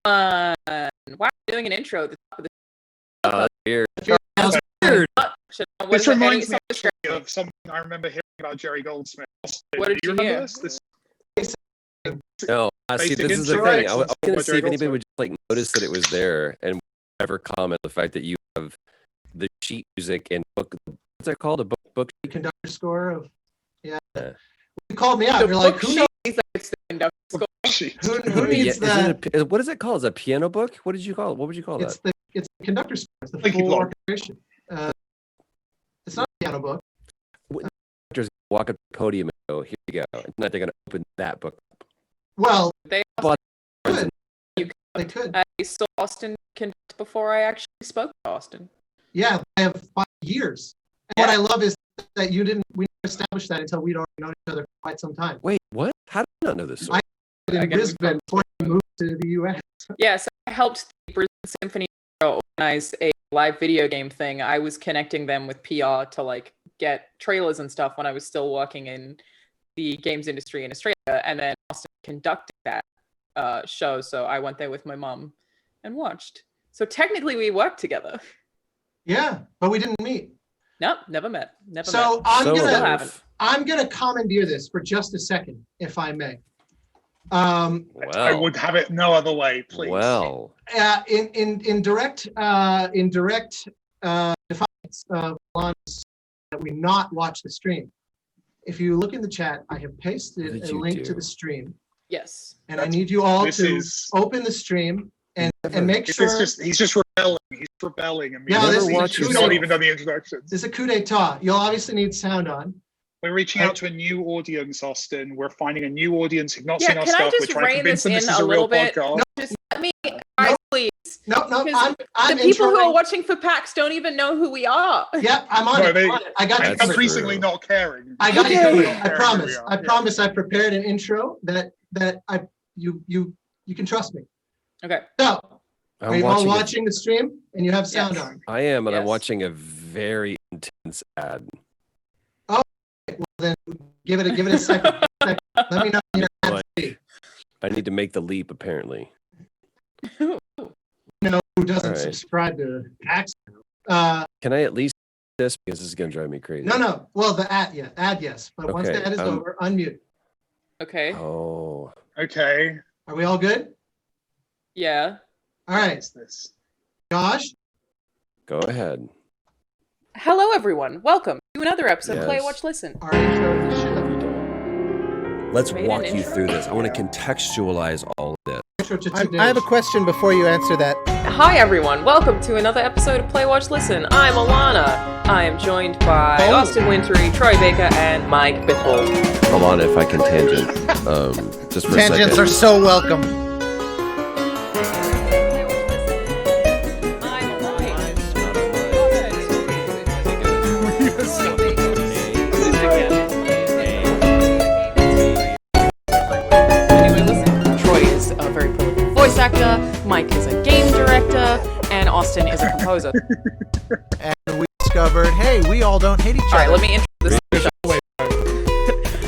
Why are you doing an intro at the top of the Weird. This reminds me of something I remember hearing about Jerry Goldsmith. What did you hear? This? No, see, this is the thing. I was going to see if anybody would just, like, notice that it was there and ever comment the fact that you have the sheet music and book. What's that called? A book conductor score of You called me out. You're like, who needs that? What is it called? Is it a piano book? What did you call it? What would you call that? It's the conductor score. It's the full orchestration. It's not a piano book. Conductors walk up to the podium and go, "Here you go." And they're going to open that book. Well, they could. They could. I saw Austin conduct before I actually spoke to Austin. Yeah, I have 5 years. And what I love is that we never established that until we'd already known each other for quite some time. Wait, what? How did I not know this story? I lived in Brisbane before I moved to the US. Yeah, so I helped the Brisbane Symphony organize a live video game thing. I was connecting them with PR to like get trailers and stuff when I was still working in the games industry in Australia, and then Austin conducted that show, so I went there with my mom and watched. So technically we worked together. Yeah, but we didn't meet. Nope, never met. So I'm gonna commandeer this for just a second, if I may. I would have it no other way, please. Well, in direct defiance of Alanah's that we not watch the stream. If you look in the chat, I have pasted a link to the stream. Yes. And I need you all to open the stream and make sure. He's just rebelling. He's rebelling. And he's not even done the introductions. This is a coup d'etat. You'll obviously need sound on. We're reaching out to a new audience, Austin. We're finding a new audience who've not seen our stuff. We're trying to convince them this is a real podcast. No, just let me, guys, please. No, I'm the people who are watching for PAX don't even know who we are. Yeah, I'm on it. I got you. Increasingly not caring. I got you. I promise. I promise. I prepared an intro that you can trust me. Okay. So, are you all watching the stream and you have sound on? I am, and I'm watching a very intense ad. Oh, well then give it a second. Let me know when you're happy. I need to make the leap, apparently. Who doesn't subscribe to PAX? Can I at least do this, because this is going to drive me crazy? No. Well, the ad, yes. But once the ad is over, unmute. Okay. Oh. Okay. Are we all good? Yeah. All right. Josh? Go ahead. Hello, everyone. Welcome to another episode of Play, Watch, Listen. Our intro to the show. Let's walk you through this. I want to contextualize all of this. I have a question before you answer that. Hi, everyone. Welcome to another episode of Play, Watch, Listen. I'm Alanah. I am joined by Austin Wintory, Troy Baker, and Mike Bithell. Alanah, if I can tangent, just for a second. Tangents are so welcome. Actor, Mike is a game director, and Austin is a composer. And we discovered, hey, we all don't hate each other. Alright, let me introduce this.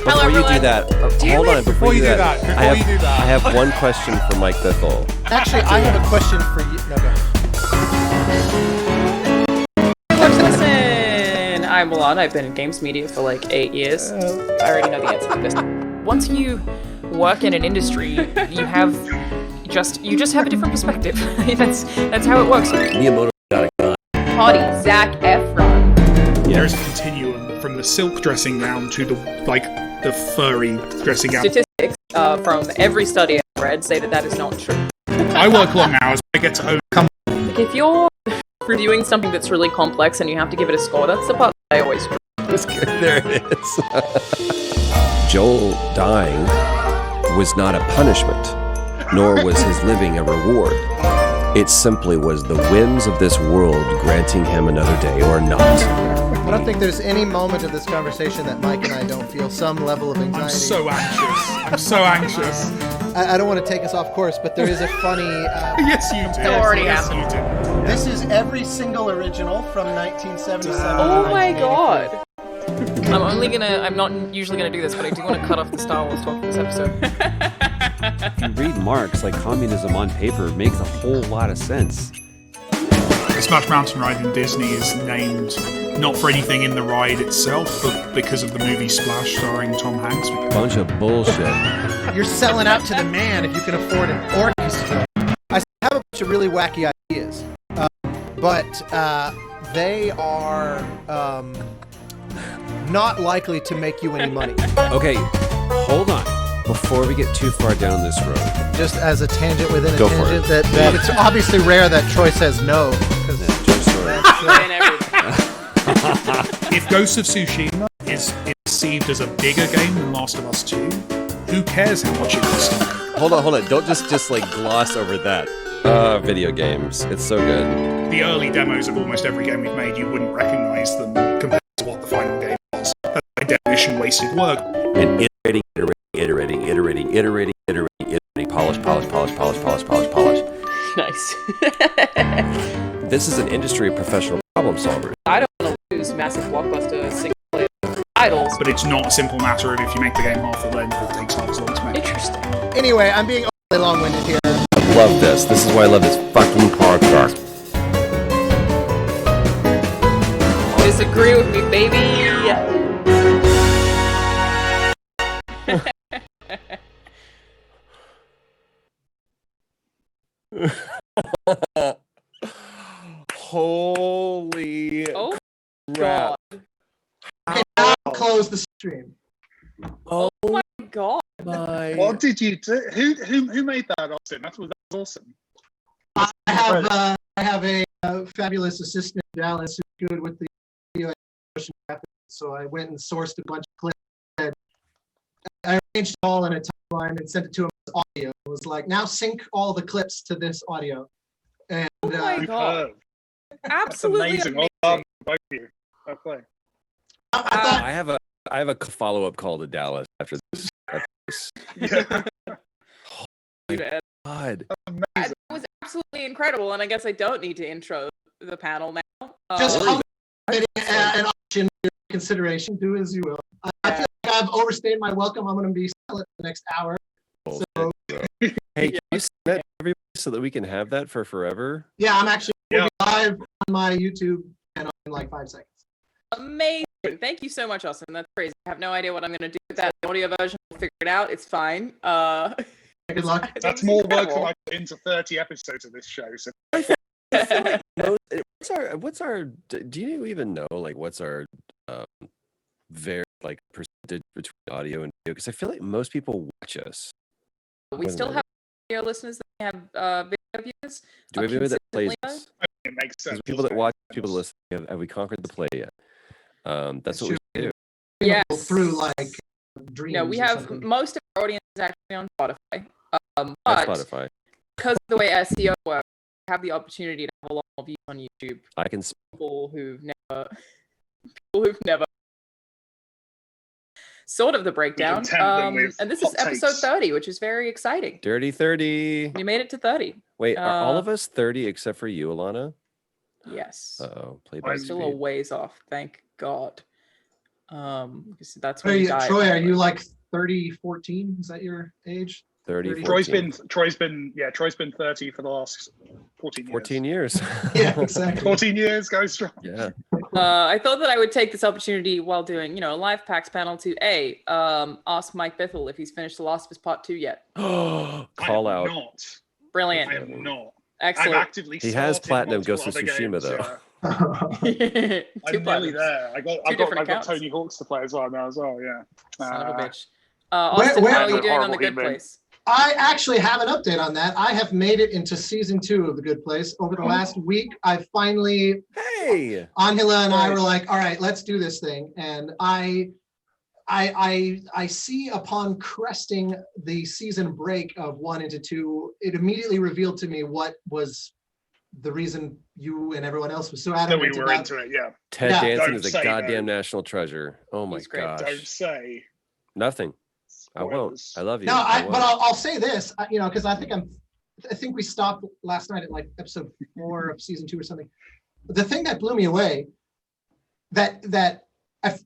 Before you do that, hold on. Before you do that, I have one question for Mike Bithell. Actually, I have a question for you. No, go ahead. Listen, I'm Alanah. I've been in games media for like 8 years. I already know the answer to this. Once you work in an industry, you just have a different perspective. that's how it works. Miyamoto got a gun. Party, Zac Efron. There's a continuum from the silk dressing gown to the furry dressing gown. Statistics from every study I've read say that is not true. I work long hours, but I get to overcome. If you're reviewing something that's really complex and you have to give it a score, that's the part that I always screw. There it is. Joel dying was not a punishment, nor was his living a reward. It simply was the whims of this world granting him another day or not. I don't think there's any moment of this conversation that Mike and I don't feel some level of anxiety. I'm so anxious. I don't want to take us off course, but there is a funny... yes, you do. It already happened. This is every single original from 1977. Oh my god. I'm not usually gonna do this, but I do want to cut off the Star Wars talk for this episode. If you read Marx, like communism on paper makes a whole lot of sense. The Splash Mountain ride in Disney is named not for anything in the ride itself, but because of the movie Splash starring Tom Hanks. Bunch of bullshit. You're selling out to the man if you can afford an orchestra. I have a bunch of really wacky ideas, but they are not likely to make you any money. Okay, hold on. Before we get too far down this road. Just as a tangent within a Go for tangent, it. that it's obviously rare that Troy says no. If Ghost of Tsushima is perceived as a bigger game than Last of Us 2, who cares how much it costs? Hold on. Don't just like gloss over that. Video games. It's so good. The early demos of almost every game we've made, you wouldn't recognize them compared to what the final game was. That's by definition wasted work. And iterating, polish. Nice. This is an industry of professional problem solvers. I don't want to lose massive blockbuster single-player titles. But it's not a simple matter of if you make the game half the length, it takes half as long to make. Interesting. Anyway, I'm being overly long-winded here. Love this. This is why I love this fucking podcast. Disagree with me, baby. Holy crap. Okay, now close the stream. Oh my god. What did you do? Who made that, Austin? That was awesome. I have a fabulous assistant, Dallas, who's good with the video motion graphics. So I went and sourced a bunch of clips. I arranged it all in a timeline and sent it to him as audio. It was like, now sync all the clips to this audio. And Oh my god. That's Absolutely amazing. amazing. Well done, both of you. Okay. I have a follow-up call to Dallas after this. Yeah. That God. was absolutely incredible, and I guess I don't need to intro the panel now. just an option to consideration. Do as you will. I feel like I've overstayed my welcome. I'm going to be silent the next hour. So, Hey, can you send that to everybody so that we can have that for forever? yeah, I'm actually going to be live on my YouTube channel in like 5 seconds. Amazing. Thank you so much, Austin. That's crazy. I have no idea what I'm going to do with that. The audio version, we'll figure it out. It's fine. Good luck. That's more work than I put into 30 episodes of this show. So. What's our? Do you even know like what's our very like percentage between audio and video? Because I feel like most people watch us. We still have video listeners that have video views. Do we have anybody that plays? It makes sense. People that watch, people that listen. Have we conquered the play yet? That's what we do. Yes. Through like dreams. No, we have most of our audience is actually on Spotify. On But Spotify. because of the way SEO works, we have the opportunity to have a lot more views on YouTube. I can. People who've never sort of the breakdown. And this is episode 30, which is very exciting. Dirty 30. We made it to 30. Wait, are all of us 30 except for you, Alanah? Yes. Uh-oh. Play I'm by still a speed. ways off, thank God. That's Are when you, Troy, are you like 30, 14? Is that your age? 30. Troy's been 30 for the last 14 years. 14 years. Yeah, exactly. 14 years, go strong. Yeah. I thought that I would take this opportunity while doing, a live PAX panel to ask Mike Bithell if he's finished The Last of Us Part 2 yet. Call out. Not. Brilliant. I have not. Excellent. I've actively He has started platinum multiple Ghost of other Tsushima, games, though. Two I'm nearly platinums. there. I've got Tony Hawk's to play as well now as well, yeah. Son of a bitch. Austin, where- how are you Horrible doing on The Good human. Place? I actually have an update on that. I have made it into season 2 of The Good Place. Over the last week, I finally, Hey. Angela and I were like, all right, let's do this thing. And I see upon cresting the season break of 1 into 2, it immediately revealed to me what was the reason you and everyone else was so That adamant we were about into it, yeah. Ted Yeah. Danson Don't is a say goddamn no. national treasure. Oh my He's great. gosh. Don't say. Nothing. I won't. Spoilers. I love you. No, I but won't. I'll say this, because I think we stopped last night at like episode 4 of season 2 or something. The thing that blew me away, that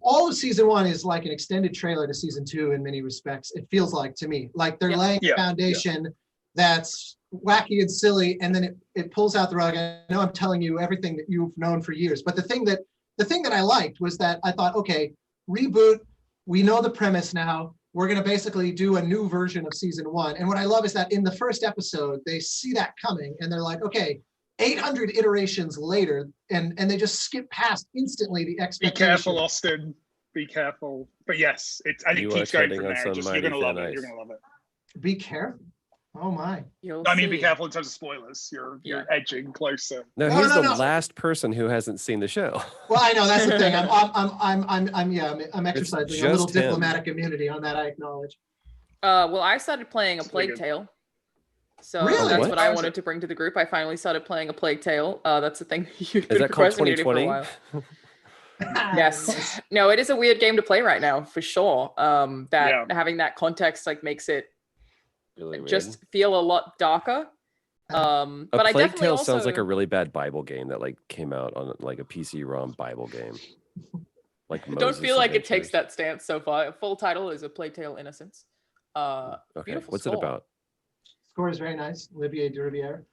all of season 1 is like an extended trailer to season 2 in many respects. It feels like to me, like they're laying a foundation that's wacky and silly, and then it pulls out the rug. I know I'm telling you everything that you've known for years, but the thing that I liked was that I thought, okay, reboot. We know the premise now. We're going to basically do a new version of season 1. And what I love is that in the first episode, they see that coming and they're like, okay, 800 iterations later, and they just skip past instantly the expectation. Be careful, Austin. Be careful. But yes, and it keeps going from there. You're going to love it. You're going to love it. Be careful. Oh my. I mean, be careful in terms of spoilers. You're edging closer. No, he's the last person who hasn't seen the show. Well, I know that's the thing. I'm exercising a little diplomatic immunity on that. I acknowledge. Well, I started playing A Plague Tale. So that's what I wanted to bring to the group. I finally started playing A Plague Tale. That's the thing you've been procrastinating for a while. Yes. No, it is a weird game to play right now, for sure. Having that context like makes it really just feel a lot darker. But I Plague Tale sounds like a really bad Bible game that like came out on like a PC-ROM Bible game. Like don't feel like it takes that stance so far. Full title is A Plague Tale: Innocence. Beautiful. What's it about? Score is very nice. Olivier de Rivière.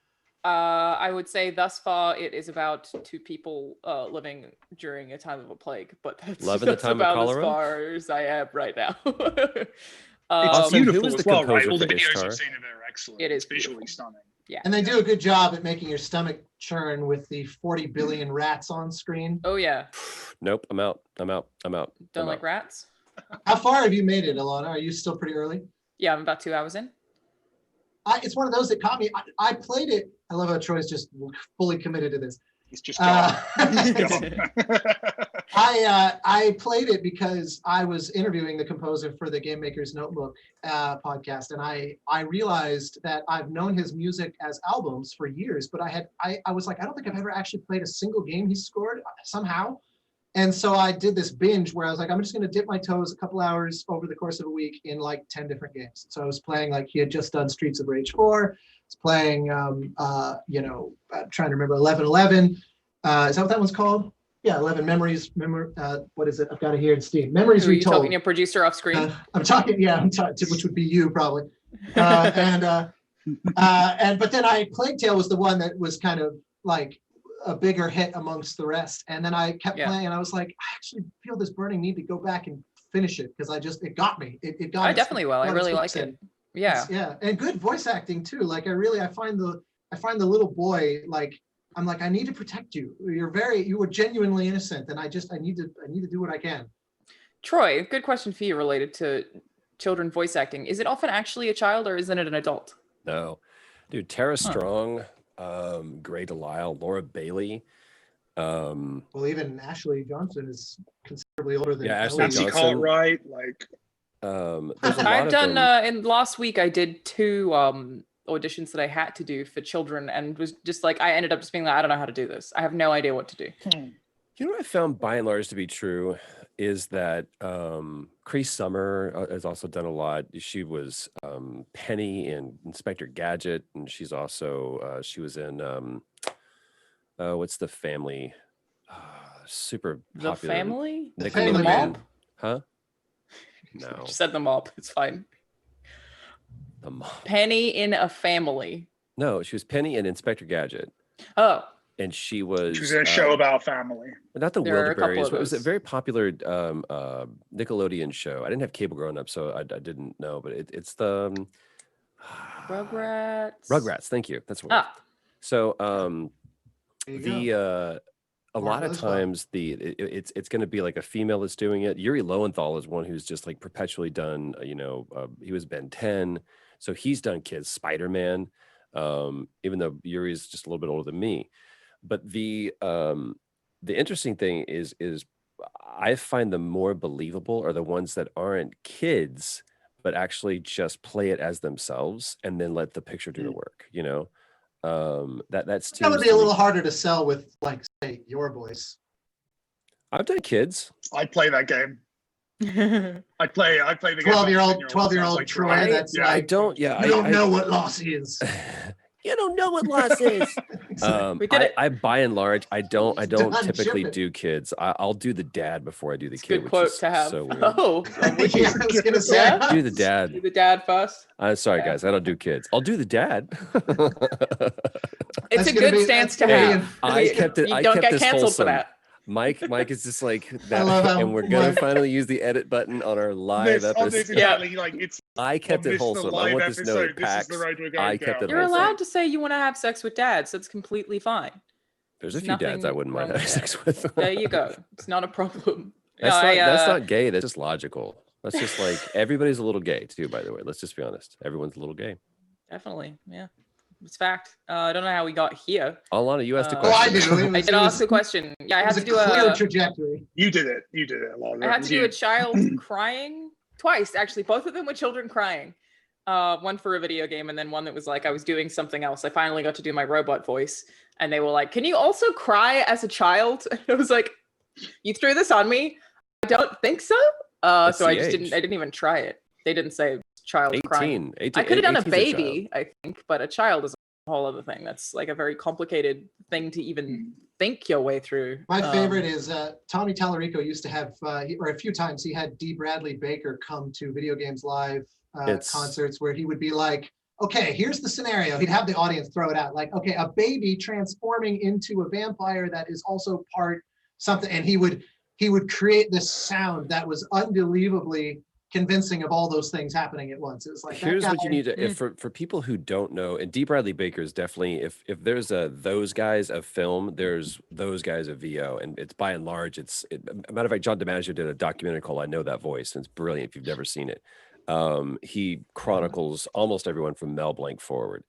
I would say thus far it is about 2 people living during a time of a plague, but that's about as far as I am right now. It's beautiful as well, right? All the videos I've seen of it are excellent. It is visually stunning. Yeah. And they do a good job at making your stomach churn with the 40 billion rats on screen. Oh yeah. Nope, I'm out. Don't like rats? How far have you made it, Alanah? Are you still pretty early? Yeah, I'm about 2 hours in. It's one of those that caught me. I played it. I love how Troy's just fully committed to this. He's just I played it because I was interviewing the composer for the Game Maker's Notebook podcast, and I realized that I've known his music as albums for years, but I was like, I don't think I've ever actually played a single game he scored somehow. And so I did this binge where I was like, I'm just going to dip my toes a couple hours over the course of a week in like 10 different games. So I was playing, like, he had just done Streets of Rage 4. I was playing, trying to remember 1111. Is that what that one's called? Yeah, 11 Memories. What is it? I've got it here in Steam. Memories Retold. Are you talking to your producer off screen? I'm talking, which would be you probably. But then Plague Tale was the one that was kind of like a bigger hit amongst the rest. And then I kept playing, and I was like, I actually feel this burning need to go back and finish it because it got me. It got. I definitely will. I really like it. Yeah. And good voice acting too. Like I find the little boy, like, I'm like, I need to protect you. You were genuinely innocent, and I need to do what I can. Troy, good question for you related to children voice acting. Is it often actually a child, or isn't it an adult? No, dude. Tara Strong, Gray Delisle, Laura Bailey. Well, even Ashley Johnson is considerably older than Ashley Johnson. Cartwright, like. I've done in last week. I did 2 auditions that I had to do for children, and was just like, I ended up just being like, I don't know how to do this. I have no idea what to do. You know what I found by and large to be true is that Cree Summer has also done a lot. She was Penny in Inspector Gadget, and she's also she was in what's the family? Super popular. The Family? The Family Mob? Huh? No. Just said the Mob. It's fine. The Mob. Penny in a Family. No, she was Penny in Inspector Gadget. Oh. And she was in a show about family. Not the Wilderberries, but it was a very popular Nickelodeon show. I didn't have cable growing up, so I didn't know. But it's the Rugrats. Rugrats, thank you. That's what. So a lot of times it's going to be like a female that's doing it. Yuri Lowenthal is one who's just like perpetually done. He was Ben 10, so he's done kids. Spider-Man, even though Yuri is just a little bit older than me. But the interesting thing is I find the more believable are the ones that aren't kids, but actually just play it as themselves and then let the picture do the work. That would be a little harder to sell with, like, say, your voice. I've done kids. I'd play that game. I play the 12-year-old Troy. That's I don't. Yeah, you don't know what loss is. You don't know what loss is. We did it. I by and large, I don't Done typically shipping. do kids. I'll do the dad before I do the It's a kid. good which quote is to have. So weird. Oh, would you? Yeah, I was gonna say. Yeah? Do the dad. Do the dad first. I'm sorry, Yeah. guys. I don't do kids. I'll do the dad. It's That's a gonna good be- stance to that's gonna be have. in- I kept it. You I don't kept get this canceled wholesome. for that. Mike is just like that, I love how and we're gonna Mike- finally use the edit button on our live On this episode. exactly, like it's I kept on it this, the wholesome. I live want this episode, noted. this is PAX. the road we're going I kept down. it You're wholesome. allowed to say you want to have sex with dads. That's completely fine. There's a There's few dads I nothing wouldn't mind wrong having with sex with. There you go. It's not a problem. That's not gay. That's just logical. That's just like everybody's a little gay too. By the way, let's just be honest. Everyone's a little gay. Definitely, yeah. It's fact. I don't know how we got here. Alana, you asked a Oh, question. I do. I did ask a question. Yeah, I It had was to do a clear a. trajectory. You did it. You did it a lot. I had to do a child crying twice, actually. Both of them were children crying. One for a video game, and then one that was like I was doing something else. I finally got to do my robot voice, and they were like, "Can you also cry as a child?" And I was like, "You threw this on me. I don't think so." What's So I the just age? didn't. I didn't even try it. They didn't say child crying. 18. I could have done a 18's child. baby, I think, but a child is a whole other thing. That's like a very complicated thing to even think your way through. My favorite is Tommy Tallarico used to have, or a few times he had D. Bradley Baker come to Video Games Live concerts where he would be like, okay, here's the scenario. He'd have the audience throw it out like, okay, a baby transforming into a vampire that is also part something. And he would create this sound that was unbelievably convincing of all those things happening at once. It was like, Here's what you need to, if for people who don't know, and D. Bradley Baker is definitely, if there's a those guys of film, there's those guys of VO, and it's by and large, a matter of fact, John DiMaggio did a documentary called I Know That Voice, and it's brilliant if you've never seen it. He chronicles almost everyone from Mel Blanc forward.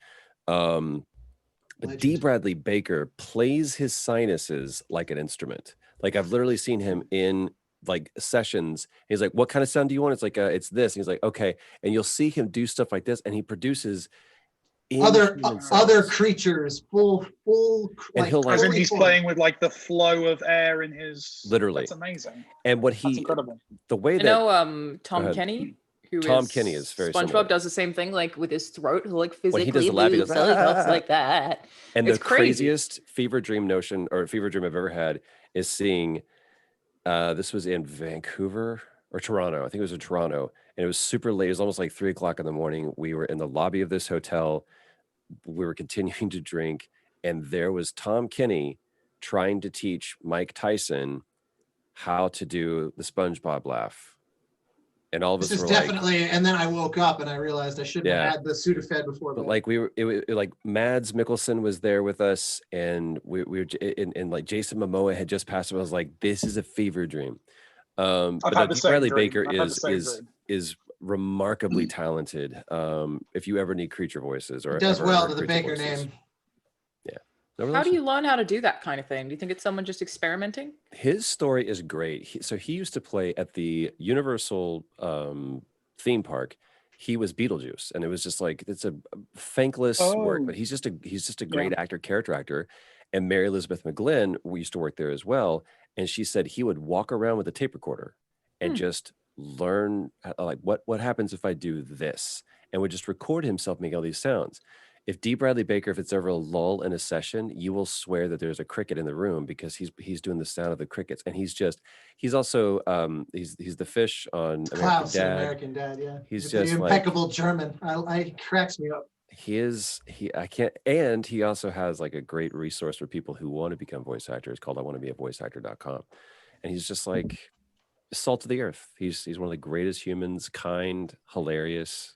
But D. Bradley Baker plays his sinuses like an instrument. Like I've literally seen him in like sessions. He's like, what kind of sound do you want? It's like, it's this. And he's like, okay. And you'll see him do stuff like this. And he produces other creatures, full, and he'll like, as in he's playing with like the flow of air in his, literally. That's amazing. And what That's incredible. The way that Tom Kenny, Tom Kenny is very SpongeBob similar. does the same thing, like with his throat, like physically when he does the laugh, he goes, really talks like that. And it's the crazy. craziest fever dream I've ever had is seeing. This was in Vancouver or Toronto. I think it was in Toronto, and it was super late. It was almost like 3 o'clock in the morning. We were in the lobby of this hotel. We were continuing to drink, and there was Tom Kenny trying to teach Mike Tyson how to do the SpongeBob laugh. And all of us were definitely, and then I woke up and I realized I shouldn't have had the Sudafed before. But like like Mads Mikkelsen was there with us, and we were and like Jason Momoa had just passed. I was like, this is a fever dream. But Bradley Baker is remarkably talented. If you ever need creature voices, or he does well to the Baker name. How do you learn how to do that kind of thing? Do you think it's someone just experimenting? His story is great. He used to play at the Universal theme park. He was Beetlejuice, and it was just like, it's a thankless work, but he's just a great actor, character actor. And Mary Elizabeth McGlynn, we used to work there as well, and she said he would walk around with a tape recorder and just learn like what happens if I do this, and would just record himself making all these sounds. If D. Bradley Baker, if it's ever a lull in a session, you will swear that there's a cricket in the room because he's doing the sound of the crickets, and he's also he's the fish on American Dad. Yeah, he's just the impeccable German. He cracks me up. He also has like a great resource for people who want to become voice actors called iwannabeavoiceactor.com, and he's just like salt of the earth. He's one of the greatest humans, kind, hilarious.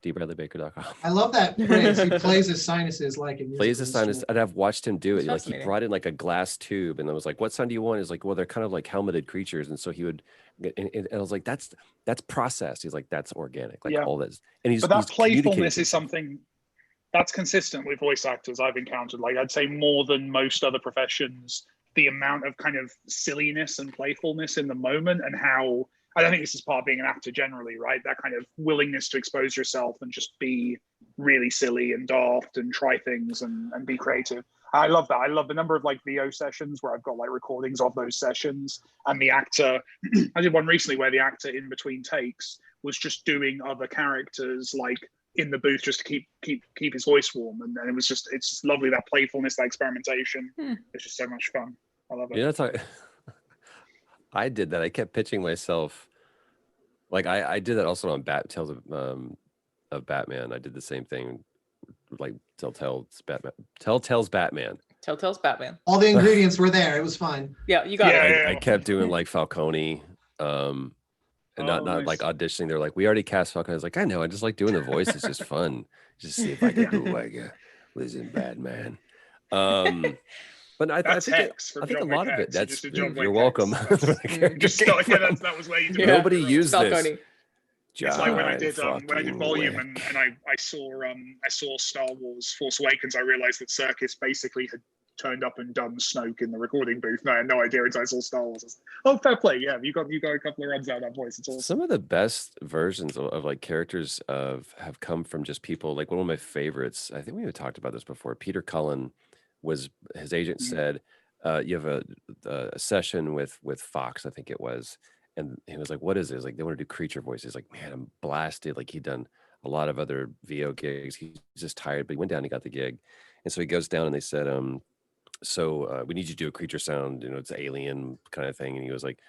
DBradleyBaker.com. I love that phrase. He plays his sinuses like in plays his sinus, and I've watched him do it. Like he brought in like a glass tube, and I was like, "What sound do you want?" He's like, "Well, they're kind of like helmeted creatures," and so he would. And I was like, "That's processed." He's like, "That's organic." Like all this, and but that playfulness is something that's consistent with voice actors I've encountered. Like I'd say more than most other professions, the amount of kind of silliness and playfulness in the moment, and how. I don't think this is part of being an actor generally, right? That kind of willingness to expose yourself and just be really silly and daft and try things and be creative. I love that. I love the number of like VO sessions where I've got like recordings of those sessions, and the actor, I did one recently where the actor in between takes was just doing other characters like in the booth just to keep his voice warm, and it's just lovely, that playfulness, that experimentation. It's just so much fun. I love it. You know, I did that. I kept pitching myself. Like I did that also on Tales of Batman. I did the same thing, like Telltale's Batman. Telltale's Batman. All the ingredients were there. It was fun. Yeah, you got it. I kept doing like Falcone, and not nice. like auditioning. They're like, we already cast Falcone. I was like, I know. I just like doing the voice. It's just fun. Just see if I can do like Lizzie Batman. But I think a lot of it. That's you're welcome. That was where you did. Nobody used this. It's like when I did Volume and I saw Star Wars Force Awakens, I realized that Circus basically had turned up and done Snoke in the recording booth. And I had no idea until I saw Star Wars. Oh, fair play. Yeah, you got a couple of runs out of that voice. It's awesome. Some of the best versions of like characters have come from just people. Like one of my favorites, I think we had talked about this before. Peter Cullen was, his agent said, you have a session with Fox, I think it was. And he was like, what is it? He was like, they want to do creature voices. Like, man, I'm blasted. Like he'd done a lot of other VO gigs. He's just tired, but he went down and he got the gig. And so he goes down and they said, so we need you to do a creature sound, it's alien kind of thing. And he was like,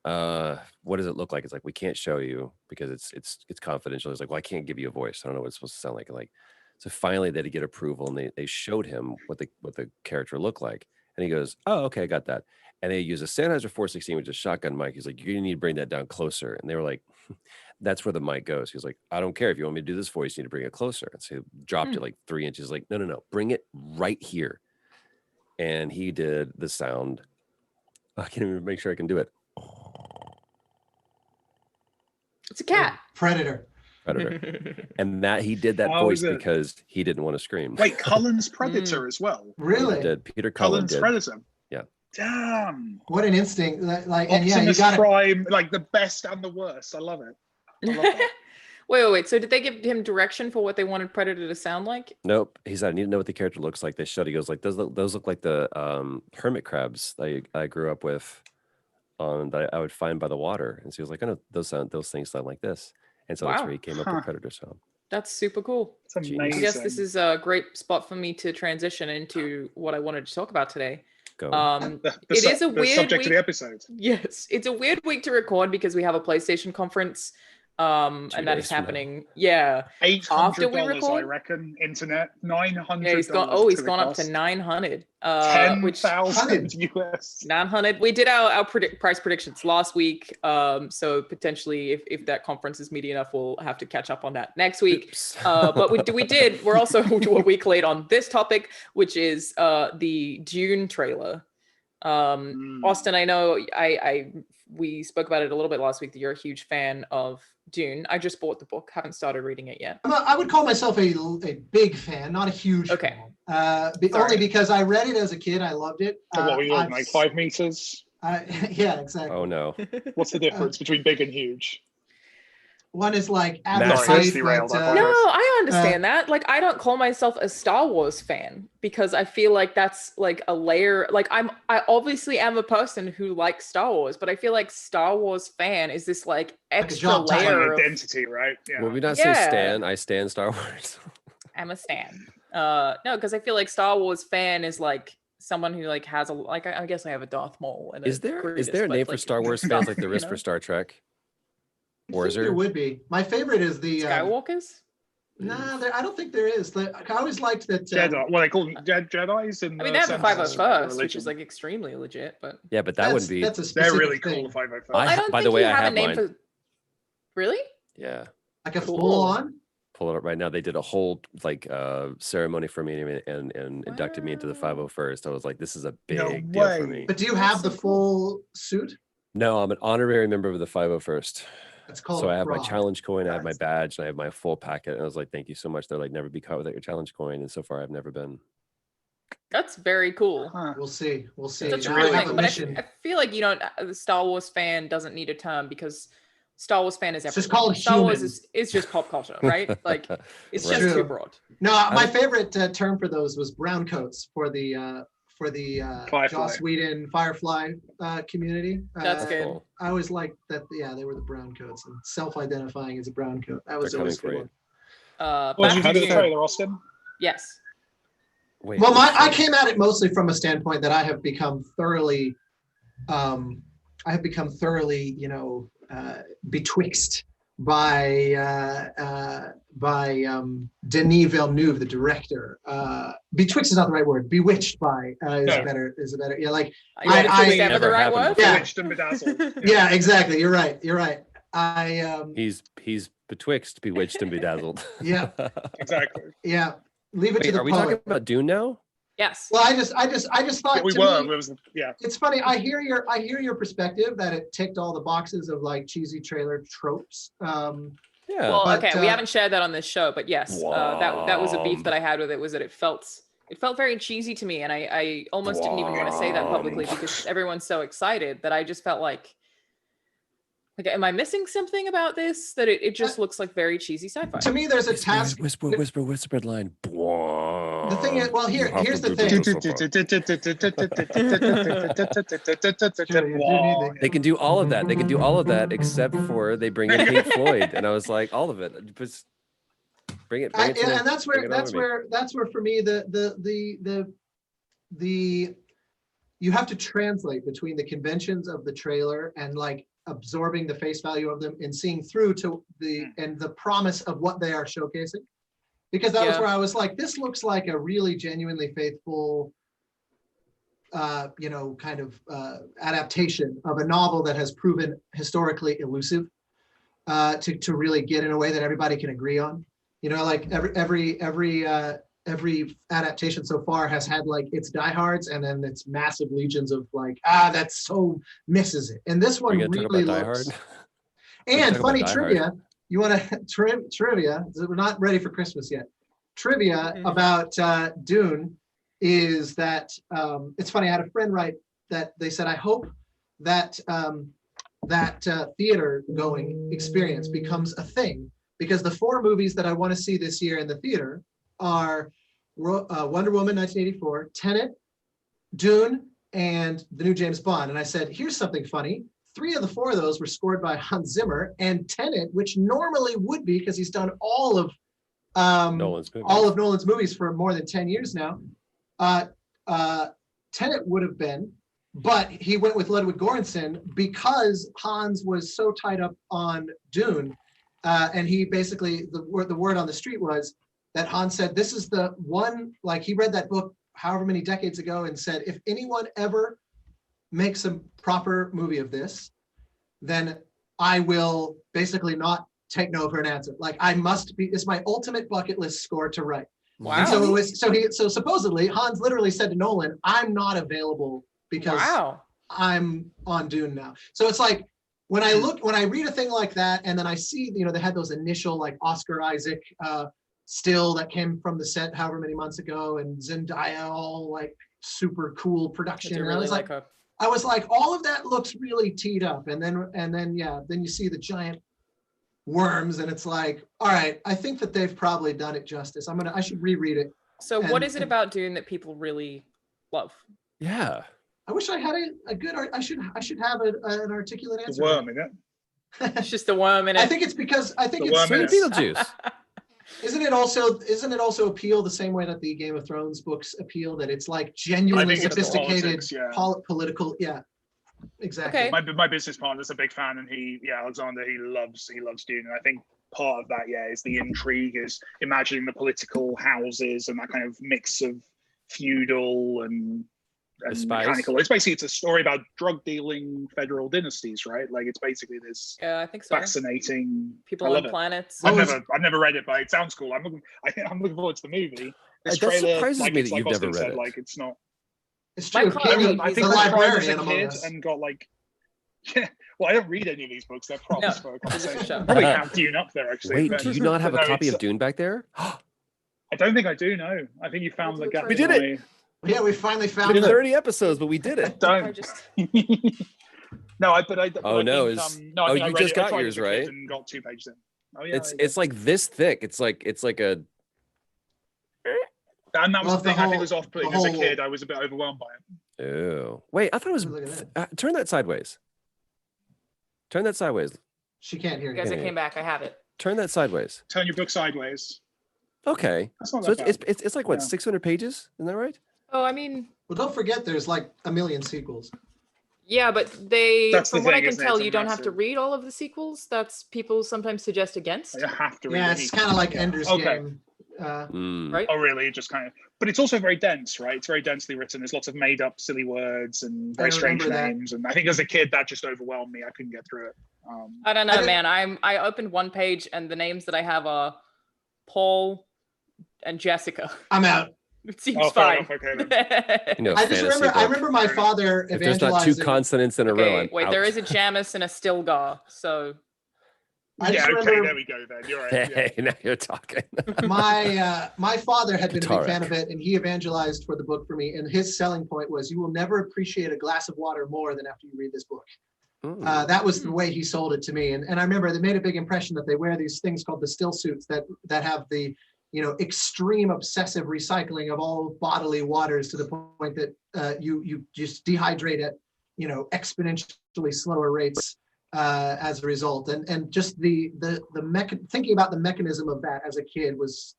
what does it look like? It's like, we can't show you because it's confidential. He's like, well, I can't give you a voice. I don't know what it's supposed to sound like. So finally they had to get approval and they showed him what the character looked like. And he goes, oh, okay, I got that. And they use a Sennheiser 416, which is a shotgun mic. He's like, you need to bring that down closer. And they were like, that's where the mic goes. He's like, I don't care. If you want me to do this voice, you need to bring it closer. And so he dropped it like 3 inches. Like, no, bring it right here. And he did the sound. I can't even make sure I can do it. It's a cat. Predator. And that he did that voice because he didn't want to scream. Wait, Cullen's Predator as well? Really? He did. Peter Cullen Cullen's did. Predator. Yeah. Damn. What an instinct! Like, and Optimus you got Prime, like the best and the worst. I love it. I love that. Wait. So did they give him direction for what they wanted Predator to sound like? Nope. He said, I need to know what the character looks like. They showed. He goes like, those look like the hermit crabs that I grew up with, that I would find by the water. And so he was like, I know those things sound like this. And so that's where he came up with Predator sound. That's super cool. It's amazing. I guess this is a great spot for me to transition into what I wanted to talk about today. Go. It is a weird subject week. of the episode. Yes, it's a weird week to record because we have a PlayStation conference, and that is happening. Yeah, $800, I reckon. Internet $900. Yeah, he's gone up to 900. 10,000 US. 900. We did our price predictions last week, so potentially, if that conference is meaty enough, we'll have to catch up on that next week. But we did. We're also a week late on this topic, which is the Dune trailer. Austin, I know we spoke about it a little bit last week that you're a huge fan of Dune. I just bought the book, haven't started reading it yet. I would call myself a big fan, not a huge fan. Only because I read it as a kid. I loved it. So what were you like 5 meters? Yeah, exactly. Oh no. What's the difference between big and huge? One is like Massive. height, Derailed, but, No, I understand that. Like, I don't call myself a Star Wars fan because I feel like that's like a layer. Like, I obviously am a person who likes Star Wars, but I feel like Star Wars fan is this like extra layer of identity, right? Yeah. Will we not say Stan? I stan Star Wars. I'm a stan. No, because I feel like Star Wars fan is like someone who like has I guess I have a Darth Maul. And Is there a name for Star Wars fans like there is for Star Trek? Or is there would be. My favorite is the Skywalkers. Nah, I don't think there is. I always liked that. Jedi. Well, they call them Jedi's. I mean, they have the 501st, which is like extremely legit, but yeah, but that wouldn't be. That's a specific they're really thing. cool. The 501st. I don't think you have a name for. Really? Yeah. Like a full on. Pull it up right now. They did a whole ceremony for me and inducted me into the 501st. I was like, this is a big deal for me. But do you have the full suit? No, I'm an honorary member of the 501st. That's called. So I have my challenge coin, I have my badge, and I have my full packet. And I was like, thank you so much. They're like, never be caught without your challenge coin. And so far, I've never been. That's very cool. We'll see. That's a real thing. But I feel like the Star Wars fan doesn't need a term because Star Wars fan is everything. It's just called Star human. Wars is just pop culture, right? Like it's Right. just too broad. No, my favorite term for those was brown coats for the Joss Whedon Firefly community. That's good. Cool. I always liked that. Yeah, they were the brown coats and self-identifying as a brown coat. That was They're always coming good. What did you think of the trailer, Austin? Yes. Wait, Well, I came at it mostly from a standpoint that I have become thoroughly, betwixt by Denis Villeneuve, the director. Betwixt is not the right word. Bewitched by is a better. Yeah, like I never the right word. Yeah. Bewitched and bedazzled. Yeah, exactly. You're right. He's betwixt, bewitched, and bedazzled. Yeah. Exactly. Yeah. Leave it to the are we poet. talking about Dune now? Yes. Well, I just thought Yeah, we to were. me, It was, yeah. it's funny. I hear your perspective that it ticked all the boxes of like cheesy trailer tropes. Yeah. Well, But, okay, we haven't shared that on this show, but yes, that was a beef that I had with it. Was that it felt very cheesy to me, and I almost didn't even want to say that publicly because everyone's so excited that I just felt like, am I missing something about this? That it just looks like very cheesy sci-fi. To me, there's a task. Whispered line. The thing is, well, here's the thing. They can do all of that. They can do all of that except for they bring in Pink Floyd, and I was like, all of it. Just bring it. And that's where for me the you have to translate between the conventions of the trailer and like absorbing the face value of them and seeing through to the promise of what they are showcasing. Because that was where I was like, this looks like a really genuinely faithful, adaptation of a novel that has proven historically elusive to really get in a way that everybody can agree on. Like every adaptation so far has had like its diehards and then its massive legions of like, that so misses it. And this one really looks. And funny trivia. You want to trivia? We're not ready for Christmas yet. Trivia about Dune is that it's funny. I had a friend write that they said, I hope that that theater going experience becomes a thing, because the 4 movies that I want to see this year in the theater are Wonder Woman 1984, Tenet, Dune, and the new James Bond. And I said, here's something funny. 3 of the 4 of those were scored by Hans Zimmer, and Tenet, which normally would be because he's done all of Nolan's movies for more than 10 years now. Tenet would have been, but he went with Ludwig Göransson because Hans was so tied up on Dune, and he basically the word on the street was that Hans said this is the one, like he read that book however many decades ago and said, if anyone ever makes a proper movie of this, then I will basically not take no for an answer. Like I must be, it's my ultimate bucket list score to write. Wow. And so supposedly Hans literally said to Nolan, I'm not available because I'm on Dune now. So it's like when I read a thing like that, and then I see, they had those initial like Oscar Isaac still that came from the set however many months ago, and Zendaya all like super cool production. And I was like, all of that looks really teed up. And then you see the giant worms, and it's like, all right, I think that they've probably done it justice. I should reread it. So what is it about Dune that people really love? Yeah. I wish I had a good, I should have an articulate answer. The worm in it. It's just the worm in it. I think it's Beetlejuice. Isn't it also appeal the same way that the Game of Thrones books appeal, that it's like genuinely sophisticated political, exactly. Okay. My business partner's a big fan, and Alexander, he loves Dune, and I think part of that is the intrigue, is imagining the political houses and that kind of mix of feudal and mechanical. It's a story about drug dealing federal dynasties, right? Like it's basically this I think so. fascinating people on planets. I've never read it, but it sounds cool. I'm looking forward to the movie. This that trailer, surprises me that you've never read said, it. Like it's not. It's true. I think I tried as a kid us. and got like, well, I don't read any of these books. They're props for a conversation. No. Probably have Dune up there actually. Wait, do you not have a copy of Dune back there? I don't think I do. No, I think you found the gap. We did it. Yeah, we finally found It's been it. 30 episodes, but we did it. Don't. No, I think, you just got yours, right? And got 2 pages in. Oh yeah. It's like this thick. It's like a. And that was the thing. I think it was off-putting as a kid. I was a bit overwhelmed by it. Oh wait! I thought it was. Turn that sideways. Turn that sideways. She can't hear You you. guys, I came back. I have it. Turn that sideways. Turn your book sideways. Okay. That's not So that it's like what, Yeah. 600 pages? Isn't that right? Oh, I mean, Well, don't forget, there's like a million sequels. yeah, but they, That's the from what I thing, can isn't it? tell, It's a you don't have to massive- read all of the sequels. That's people sometimes suggest against. You have to read Yeah, any- it's kind of like yeah. Ender's Okay. Game. Right? Oh, really? Just kind of. But it's also very dense, right? It's very densely written. There's lots of made-up, silly words and very strange remember that. names. And I think as a kid, that just overwhelmed me. I couldn't get through it. I don't know, man. I opened one page and the names that I have are Paul and Jessica. I'm out. It seems Oh, fair fine. enough, okay, You know, I just fantasy remember. I book. remember my father If there's not two evangelizing. consonants in a row, Okay, I'm wait, out. there is a Jamis and a Stilgar, so I just yeah, okay, remember there we go then. You're right. Yeah. Hey, now you're talking. my father had been a big Guitaric. fan of it, and he evangelized for the book for me. And his selling point was, "You will never appreciate a glass of water more than after you read this book." That was the way he sold it to me. And I remember they made a big impression that they wear these things called the still suits that have the, you know, extreme obsessive recycling of all bodily waters to the point that you just dehydrate at, you know, exponentially slower rates as a result. And just thinking about the mechanism of that as a kid was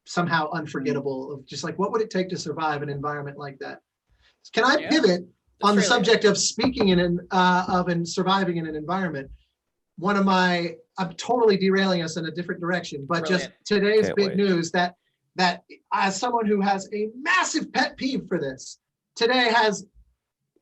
somehow unforgettable. Of just like, what would it take to survive an environment like that? Can I pivot on the subject of speaking and surviving in an environment? I'm totally derailing us in a different direction, but just today's Can't big wait. news that as someone who has a massive pet peeve for this, today has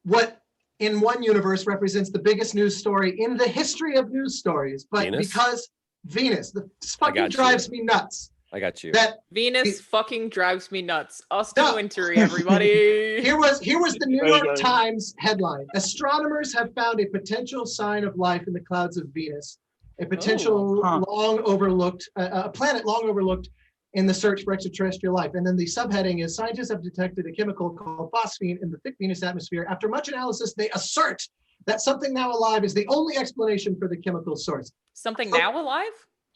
what in one universe represents the biggest news story in the history of news stories, but Venus? because Venus, this fucking got you. drives me nuts. I got you. That Venus fucking drives me nuts. Austin No. Wintory, everybody. Here was the New There you York go. Times headline. Astronomers have found a potential sign of life in the clouds of Venus, a potential long overlooked, a planet long overlooked in the search for extraterrestrial life. And then the subheading is, scientists have detected a chemical called phosphine in the thick Venus atmosphere. After much analysis, they assert that something now alive is the only explanation for the chemical source. Something now alive?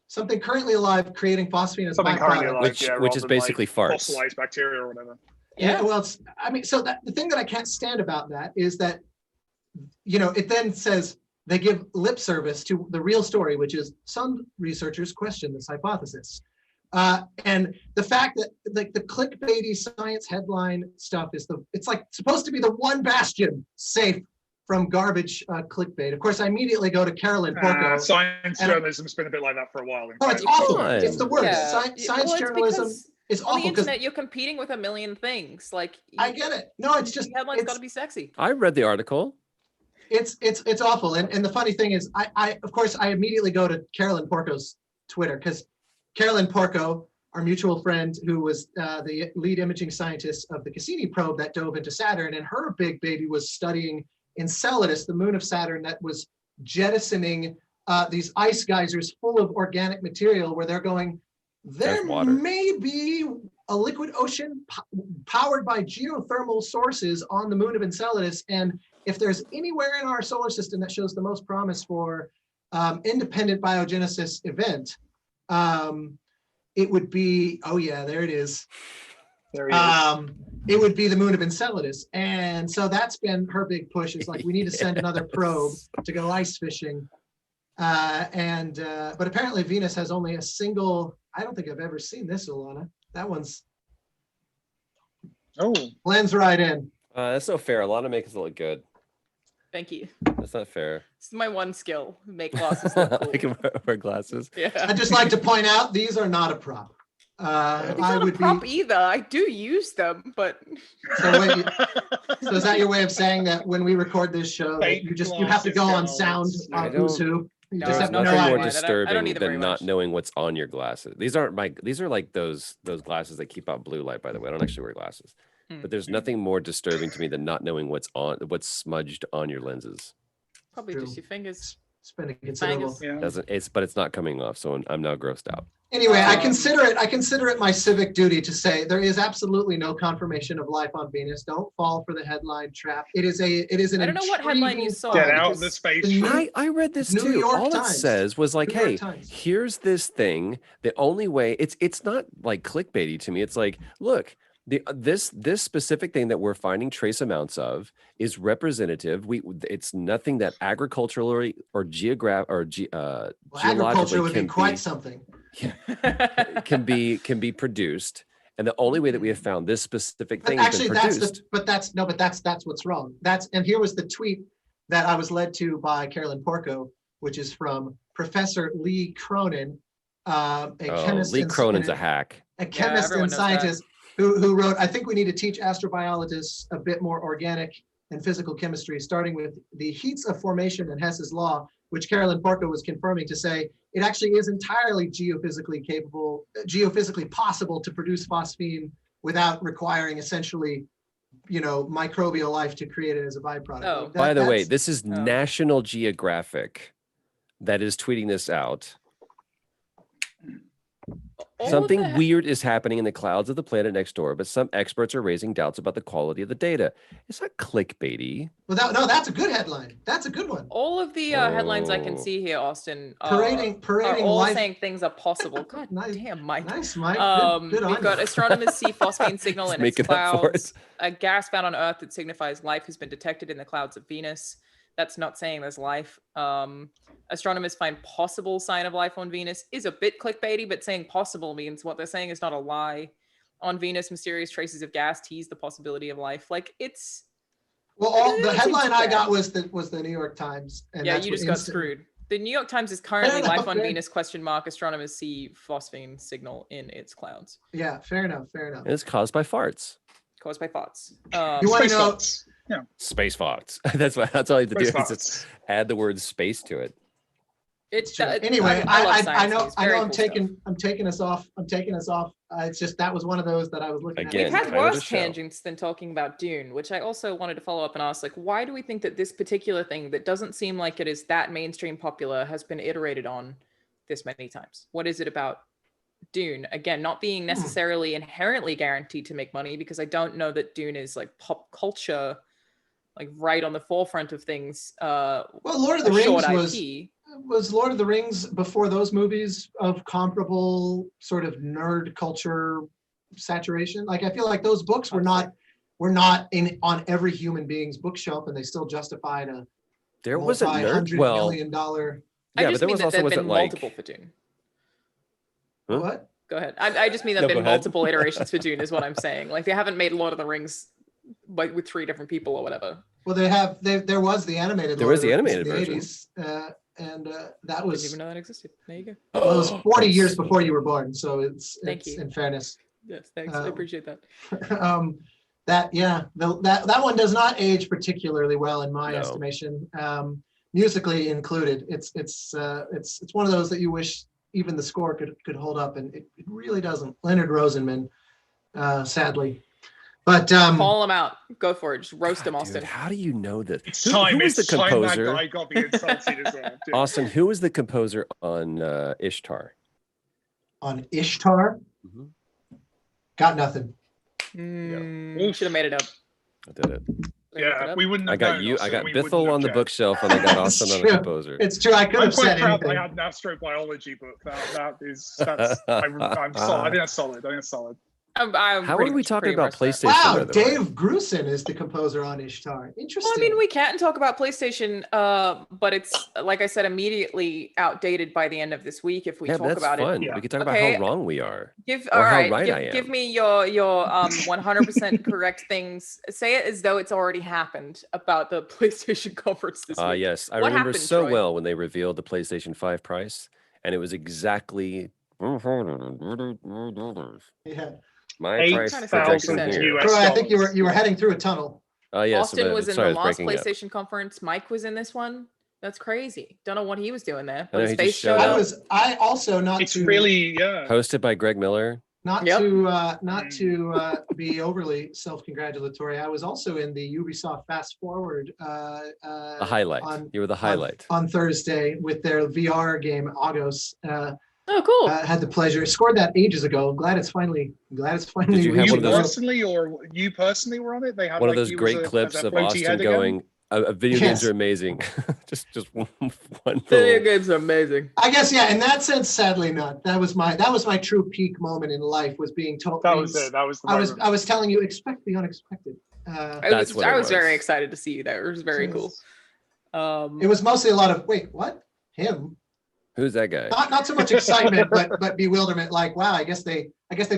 Something currently alive creating phosphine as Something currently byproduct. alive, Which rather is than, basically farts. Fossilized bacteria or whatever. Yeah, well, so the thing that I can't stand about that is that, you know, it then says they give lip service to the real story, which is some researchers question this hypothesis. And the fact that like the clickbaity science headline stuff it's like supposed to be the one bastion safe from garbage clickbait. Of course, I immediately go to Carolyn Porco. Science and- journalism's been a bit like that for a while. Oh, it's fact. awful. Fine. It's the worst. Yeah. Science Well, it's journalism because is on the awful because internet, you're competing with a million things. Like I get it. No, it's just the headline's got it's- to be sexy. I read the article. It's awful. And the funny thing is, I of course I immediately go to Carolyn Porco's Twitter, because Carolyn Porco, our mutual friend who was the lead imaging scientist of the Cassini probe that dove into Saturn, and her big baby was studying Enceladus, the moon of Saturn that was jettisoning these ice geysers full of organic material, where they're going, there water. may be a liquid ocean powered by geothermal sources on the moon of Enceladus. And if there's anywhere in our solar system that shows the most promise for independent biogenesis event, it would be, oh yeah, there it is. There he is. It would be the moon of Enceladus. And so that's been her big push, is like, we need to send another probe to go ice fishing. But apparently Venus has only a single, I don't think I've ever seen this, Alanah. That one's Oh, blends right in. That's so fair. Alanah makes it look good. Thank you. That's not fair. This is my one skill. Make glasses look cool. I can wear glasses. Yeah. I'd just like to point out, these are not a prop. It's I not a would prop be, either. I do use them, but so is that your way of saying that when we record this show, that Fake you have to go on glasses, sound girls. I on who's don't- who? You No, just There's have no nothing more I idea. don't disturbing need them very than not much. knowing what's on your glasses. These aren't these are like those glasses that keep out blue light, by the way. I don't actually wear glasses. Hmm. But there's nothing more disturbing to me than not knowing what's smudged on your lenses. probably True. just your fingers. Spending considerable. Fingers. yeah. But it's not coming off, so I'm now grossed out. Anyway, I Um, consider it my civic duty to say there is absolutely no confirmation of life on Venus. Don't fall for the headline trap. It is an I don't know what headline you intriguing saw. Get find. out because the space. the shuttle. I read this New too. York All it Times. says was like, New York hey, Times. here's this thing. The only way it's not like clickbaity to me. It's like, look, This specific thing that we're finding trace amounts of is representative. It's nothing that agriculturally or geologically agriculture would be quite something. can be produced, and the only way that we have found this specific thing actually has been produced. That's what's wrong. And here was the tweet that I was led to by Carolyn Porco, which is from Professor Lee Cronin, a chemist. Lee Cronin's a hack. A chemist and scientist who wrote, I think we need to teach astrobiologists a bit more organic and physical chemistry, starting with the heats of formation and Hess's law, which Carolyn Porco was confirming to say it actually is entirely geophysically possible to produce phosphine without requiring essentially, microbial life to create it as a byproduct. Oh. By the way, this is National Geographic that is tweeting this out. Something weird is happening in the clouds of the planet next door, but some experts are raising doubts about the quality of the data. It's not clickbaity. Well, no, that's a good headline. That's a good one. All of the headlines I can see here, Austin, parading are all life. saying things are possible. God damn, Mike. Nice, Mike. Good We've got astronomers see phosphine signal in its clouds. A gas found on Earth that signifies life has been detected in the clouds of Venus. That's not saying there's life. Astronomers find possible sign of life on Venus is a bit clickbaity, but saying possible means what they're saying is not a lie. On Venus, mysterious traces of gas tease the possibility of life. Like it's. Well, the headline I got was the New York Times. And yeah, you just got screwed. The New York Times is currently life on Venus ? Astronomers see phosphine signal in its clouds. Yeah, fair enough. And it's caused by farts. Caused by farts. You want to know? Yeah. Space farts. That's all you have to do. Space Is just add the word space to it. It's anyway. I know. I'm cool taking us off. It's just that was one of those that I was looking Again, We've at. had worse tangents than talking about Dune, which I also wanted to follow up and ask, like, why do we think that this particular thing that doesn't seem like it is that mainstream popular has been iterated on this many times? What is it about Dune? Again, not being necessarily inherently guaranteed to make money, because I don't know that Dune is like pop culture, like right on the forefront of things. Well, Lord of the Rings was Lord of the Rings before those movies of comparable sort of nerd culture saturation. Like I feel like those books were not on every human being's bookshelf, and they still justified a there was a nerd $100 million. I just mean that there have been multiple for Dune. Huh? What? Go ahead. I just mean there have been multiple iterations for Dune is what I'm saying. Like they haven't made Lord of the Rings like with 3 different people or whatever. Well, there was the animated. There was the animated version. 80s, and that was. Didn't even know that existed. There you go. Well, it was 40 years before you were born, so it's in fairness. Yes, thanks. I appreciate that. That one does not age particularly well in my estimation, musically included. It's one of those that you wish even the score could hold up, and it really doesn't. Leonard Rosenman, sadly. But call him out. Go for it. Just roast him, Austin. Dude, how do you know this? It's time. Who was the composer? That guy got me insulted as well. Dude. Austin, who was the composer on Ishtar? On Ishtar? Mm-hmm. Got nothing. You should have made it up. I did it. Yeah, we wouldn't. I got Bithell on the bookshelf, and I got Austin on the composer. It's true. I could have said anything. I had an astrobiology book. That's. I'm solid. I think that's solid. How are we talking about PlayStation? Wow, Dave Grusin is the composer on Ishtar. Interesting. Well, I mean, we can talk about PlayStation, but it's, like I said, immediately outdated by the end of this week if we talk about fun. it. We can talk about how wrong we are. Give me your 100% correct things. Say it as though it's already happened about the PlayStation conference this week. Yes, I remember so well when they revealed the PlayStation 5 price, and it was exactly... Yeah. My price projection here. I think you were heading through a tunnel. Yes, Austin was in the last PlayStation conference. Mike was in this one. That's crazy. Don't know what he was doing there. But space showed up. I also not. It's really hosted by Greg Miller. Not to be overly self-congratulatory. I was also in the Ubisoft Fast Forward. The highlight. You were the highlight on Thursday with their VR game Agos. Oh, cool! Had the pleasure. Scored that ages ago. Glad it's finally. Did you have you personally were on it? They had one of those great clips of Austin going. Video Yes. games are amazing. just one Video little- games are amazing. I guess, yeah, in that sense, sadly not. That was my true peak moment in life, was being told. That was it. That was the moment. I was telling you, expect the unexpected. That's what I it was very was. excited to see you there. It was very cool. It was mostly a lot of, wait, what? Him? Who's that guy? Not so much excitement, but bewilderment. Like, wow, I guess they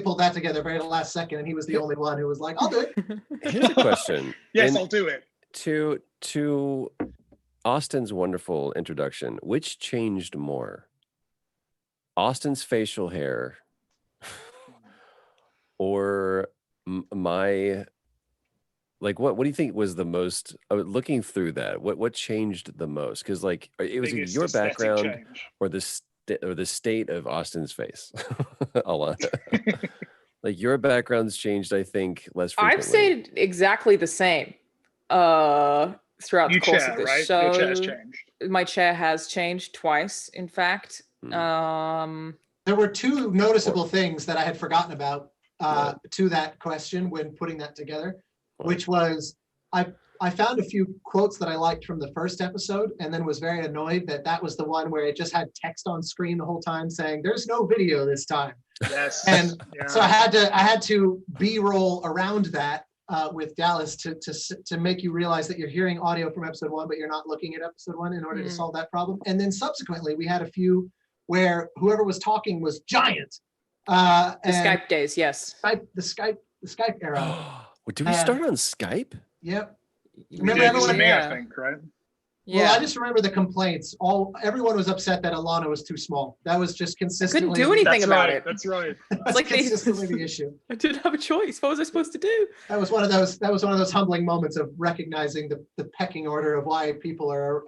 pulled that together right at the last second, and he was the only one who was like, I'll do it. Here's a question. Yes, I'll do it. To Austin's wonderful introduction, which changed more? Austin's facial hair or my, like, what do you think was the most, looking through that, what changed the most? Because like it was Biggest your aesthetic background change. or the state of Austin's face. Alanah. Like your background's changed, I think, less frequently. I've stayed exactly the same throughout the course of this right? show. Your chair's changed. My chair has changed twice, in fact. There were two noticeable things that I had forgotten about to that question when putting that together, which was I found a few quotes that I liked from the first episode, and then was very annoyed that was the one where it just had text on screen the whole time saying "There's no video this time." Yes. And Yeah. so I had to B-roll around that with Dallas to make you realize that you're hearing audio from episode 1, but you're not looking at episode 1 in order to solve that problem. And then subsequently, we had a few where whoever was talking was giant. The Skype days, yes. The Skype era. Did we start on Skype? Yep. We Remember did everyone? to me, Yeah. I think, right? Yeah. Well, I just remember the complaints. Everyone was upset that Alanah was too small. That was just consistently. couldn't do anything That's about right. it. That's right. That's like they- consistently the issue. I didn't have a choice. What was I supposed to do? That was one of those humbling moments of recognizing the pecking order of why people are.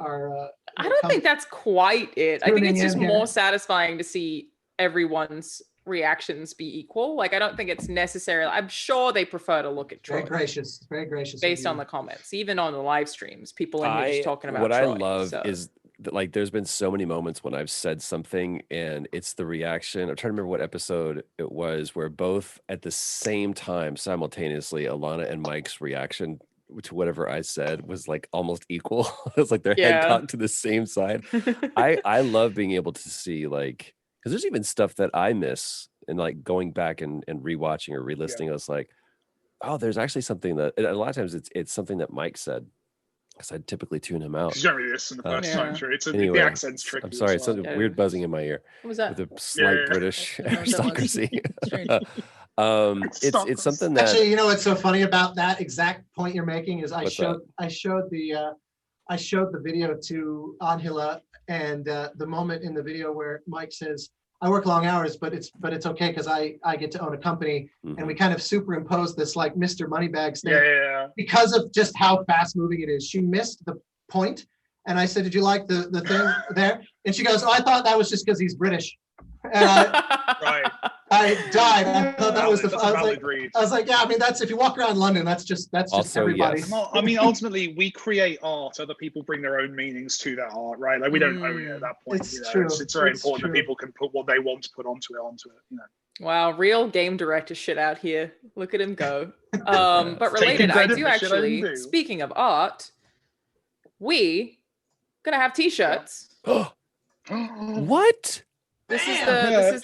I don't think that's quite it. I think Tuning it's just in here. more satisfying to see everyone's reactions be equal. Like, I don't think it's necessarily, I'm sure they prefer to look at Troy very gracious of based you. on the comments, even on the live streams. People in here just talking about what Troy. I love so. is that, like, there's been so many moments when I've said something and it's the reaction. I'm trying to remember what episode it was where both at the same time, simultaneously, Alanah and Mike's reaction to whatever I said was like almost equal. It's like their head Yeah. cocked to the same side. I love being able to see, like, because there's even stuff that I miss and like going back and rewatching or re-listening. I was like, oh, there's actually something that, and a lot of times it's something that Mike said, because I typically tune him out. You don't really listen the first Yeah. time through. Anyway, the accent's tricky. I'm sorry, as well. something weird buzzing in my ear What was that? with a slight yeah. British I don't know what that was. aristocracy. Strange. It's something that Actually, you know what's so funny about that exact point you're making is I What's showed the video to Angela, and the moment in the video where Mike says, "I work long hours, but it's okay because I get to own a company," and we kind of superimposed this like Mr. Moneybags thing Yeah. because of just how fast moving it is. She missed the point, and I said, "Did you like the thing there?" And she goes, "Oh, I thought that was just because he's British." And Right. I died. I thought that was That's a I was valid like, read. I was like, yeah, I mean, that's if you walk around London, that's just Also, everybody. yes. I mean, ultimately, we create art. Other people bring their own meanings to that art, right? Like we don't own it at that point. It's you know? true. It's very It's important true. that people can put what they want to put onto it. You know. Wow, real game director shit out here. Look at him go. But Taking related, I credit do for shit I didn't actually, do. speaking of art, we gonna have t-shirts. what? This is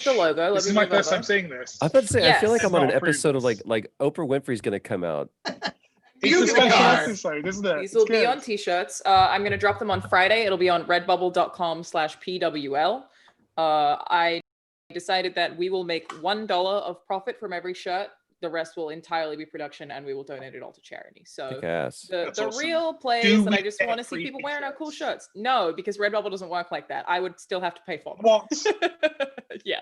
the logo. Let This me is my move first over. time seeing this. I was about to say, I feel like Yes. I'm on an Not approved. episode of like Oprah Winfrey's gonna come out. It's a You special are. episode, isn't it? These It's will be good. on t-shirts. I'm going to drop them on Friday. It'll be on redbubble.com/PWL. I decided that we will make $1 of profit from every shirt. The rest will entirely be production, and we will donate it all to charity. So Kick ass. the That's the awesome. real play Do is that we I just get want to see free people wearing our cool t-shirts? shirts. No, because Redbubble doesn't work like that. I would still have to pay for them. What? Yeah.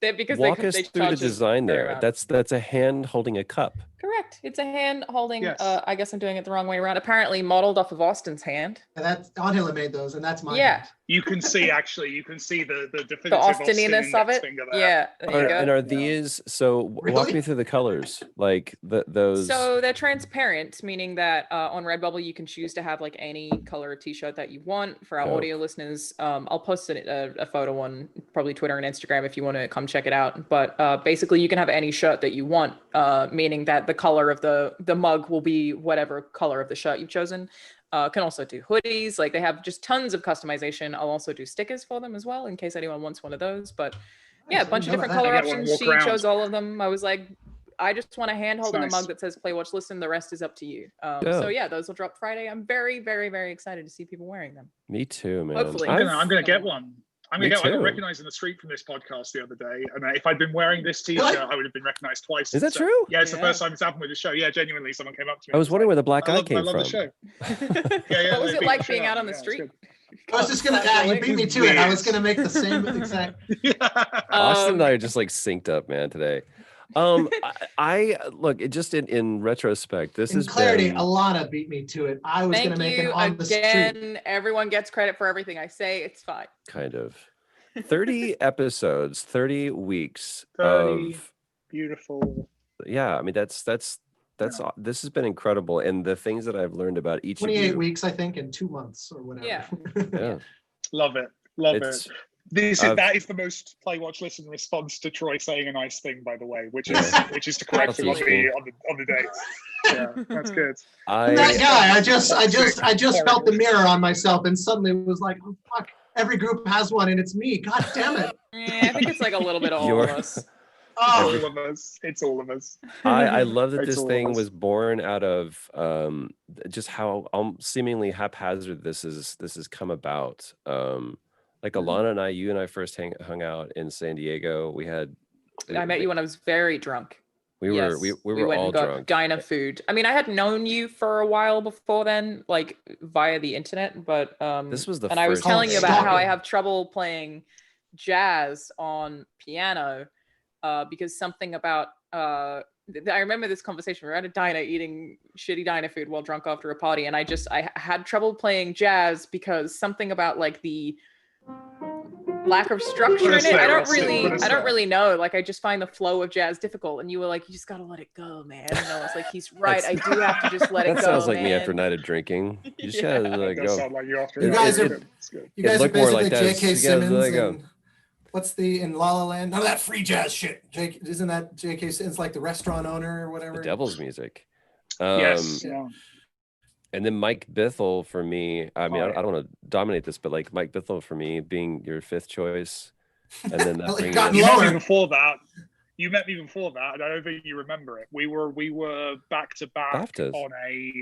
Because Walk they us through the charge us design fair there. amount. That's a hand holding a cup. Correct. It's a hand holding. Yes. I guess I'm doing it the wrong way around. Apparently modeled off of Austin's hand. And that's Angela made those, and that's mine. Yeah. You can see the definitive The Austininess of index it. finger there. Yeah. There you go. And are these walk Really? me through the colors, like those? So they're transparent, meaning that on Redbubble you can choose to have like any color T-shirt that you want. For our Dope. audio listeners, I'll post a photo on probably Twitter and Instagram if you want to come check it out. But basically, you can have any shirt that you want, meaning that the color of the mug will be whatever color of the shirt you've chosen. Can also do hoodies. Like they have just tons of customization. I'll also do stickers for them as well in case anyone wants one of those. But yeah, a bunch of different color options. She chose all of them. I was like, I just want a hand holding a mug that says play, watch, listen. The rest is up to you. So yeah, those will drop Friday. I'm very, very, very excited to see people wearing them. Me too, man. Hopefully. I'm gonna get one. I got recognized in the street from this podcast the other day, and if I'd been wearing this t-shirt, I would have been recognized twice. Is that true? Yeah, it's the first time it's happened with the show. Yeah, genuinely, someone came up to me. I was wondering where the black eye came from. I love the show. What was it like being out on the street? I was just gonna. You beat me to it. I was gonna make the same exact. Austin and I are just like synced up, man, today. I look, it just in retrospect, this is clarity. Alanah beat me to it. I was gonna make it on the street. Everyone gets credit for everything I say. It's fine. Kind of. 30 episodes, 30 weeks 30 of beautiful. Yeah, I mean that's this has been incredible, and the things that I've learned about each 28 of you. weeks, I think, in 2 months or whatever. Yeah. Love it. That is the most play, watch, listen response to Troy saying a nice thing, by the way, which is to correct him on the dates. Yeah, that's good. That guy, I just felt the mirror on myself and suddenly was like, oh fuck, every group has one and it's me. God damn it. Yeah, I think it's like a little bit all of us. All of us. It's all of us. I love that this thing was born out of just how seemingly haphazard this has come about. Like Alanah and I, you and I first hung out in San Diego. I met you when I was very drunk. We were went all and got drunk. Diner food. I mean, I had known you for a while before then, like via the internet, but this was I was telling you about how I have trouble playing jazz on piano because something about I remember this conversation. We were at a diner eating shitty diner food while drunk after a party, and I had trouble playing jazz because something about like the lack of structure in it. I don't really know. Like I just find the flow of jazz difficult. And you were like, you just gotta let it go, man. And I was like, he's right. I do have to just let it go. That sounds like man. me after a night of drinking. You just gotta let it go. Sound like you after you guys are basically like J.K. Simmons and what's in La La Land? None of that free jazz shit. Isn't that J.K. Simmons like the restaurant owner or whatever? The devil's music. Yes. Yeah. And then Mike Bithell for me. I mean, I don't want to dominate this, but like Mike Bithell for me being your fifth choice, and then that you met me before that. You met me before that, and I don't think you remember it. We were back to back on a.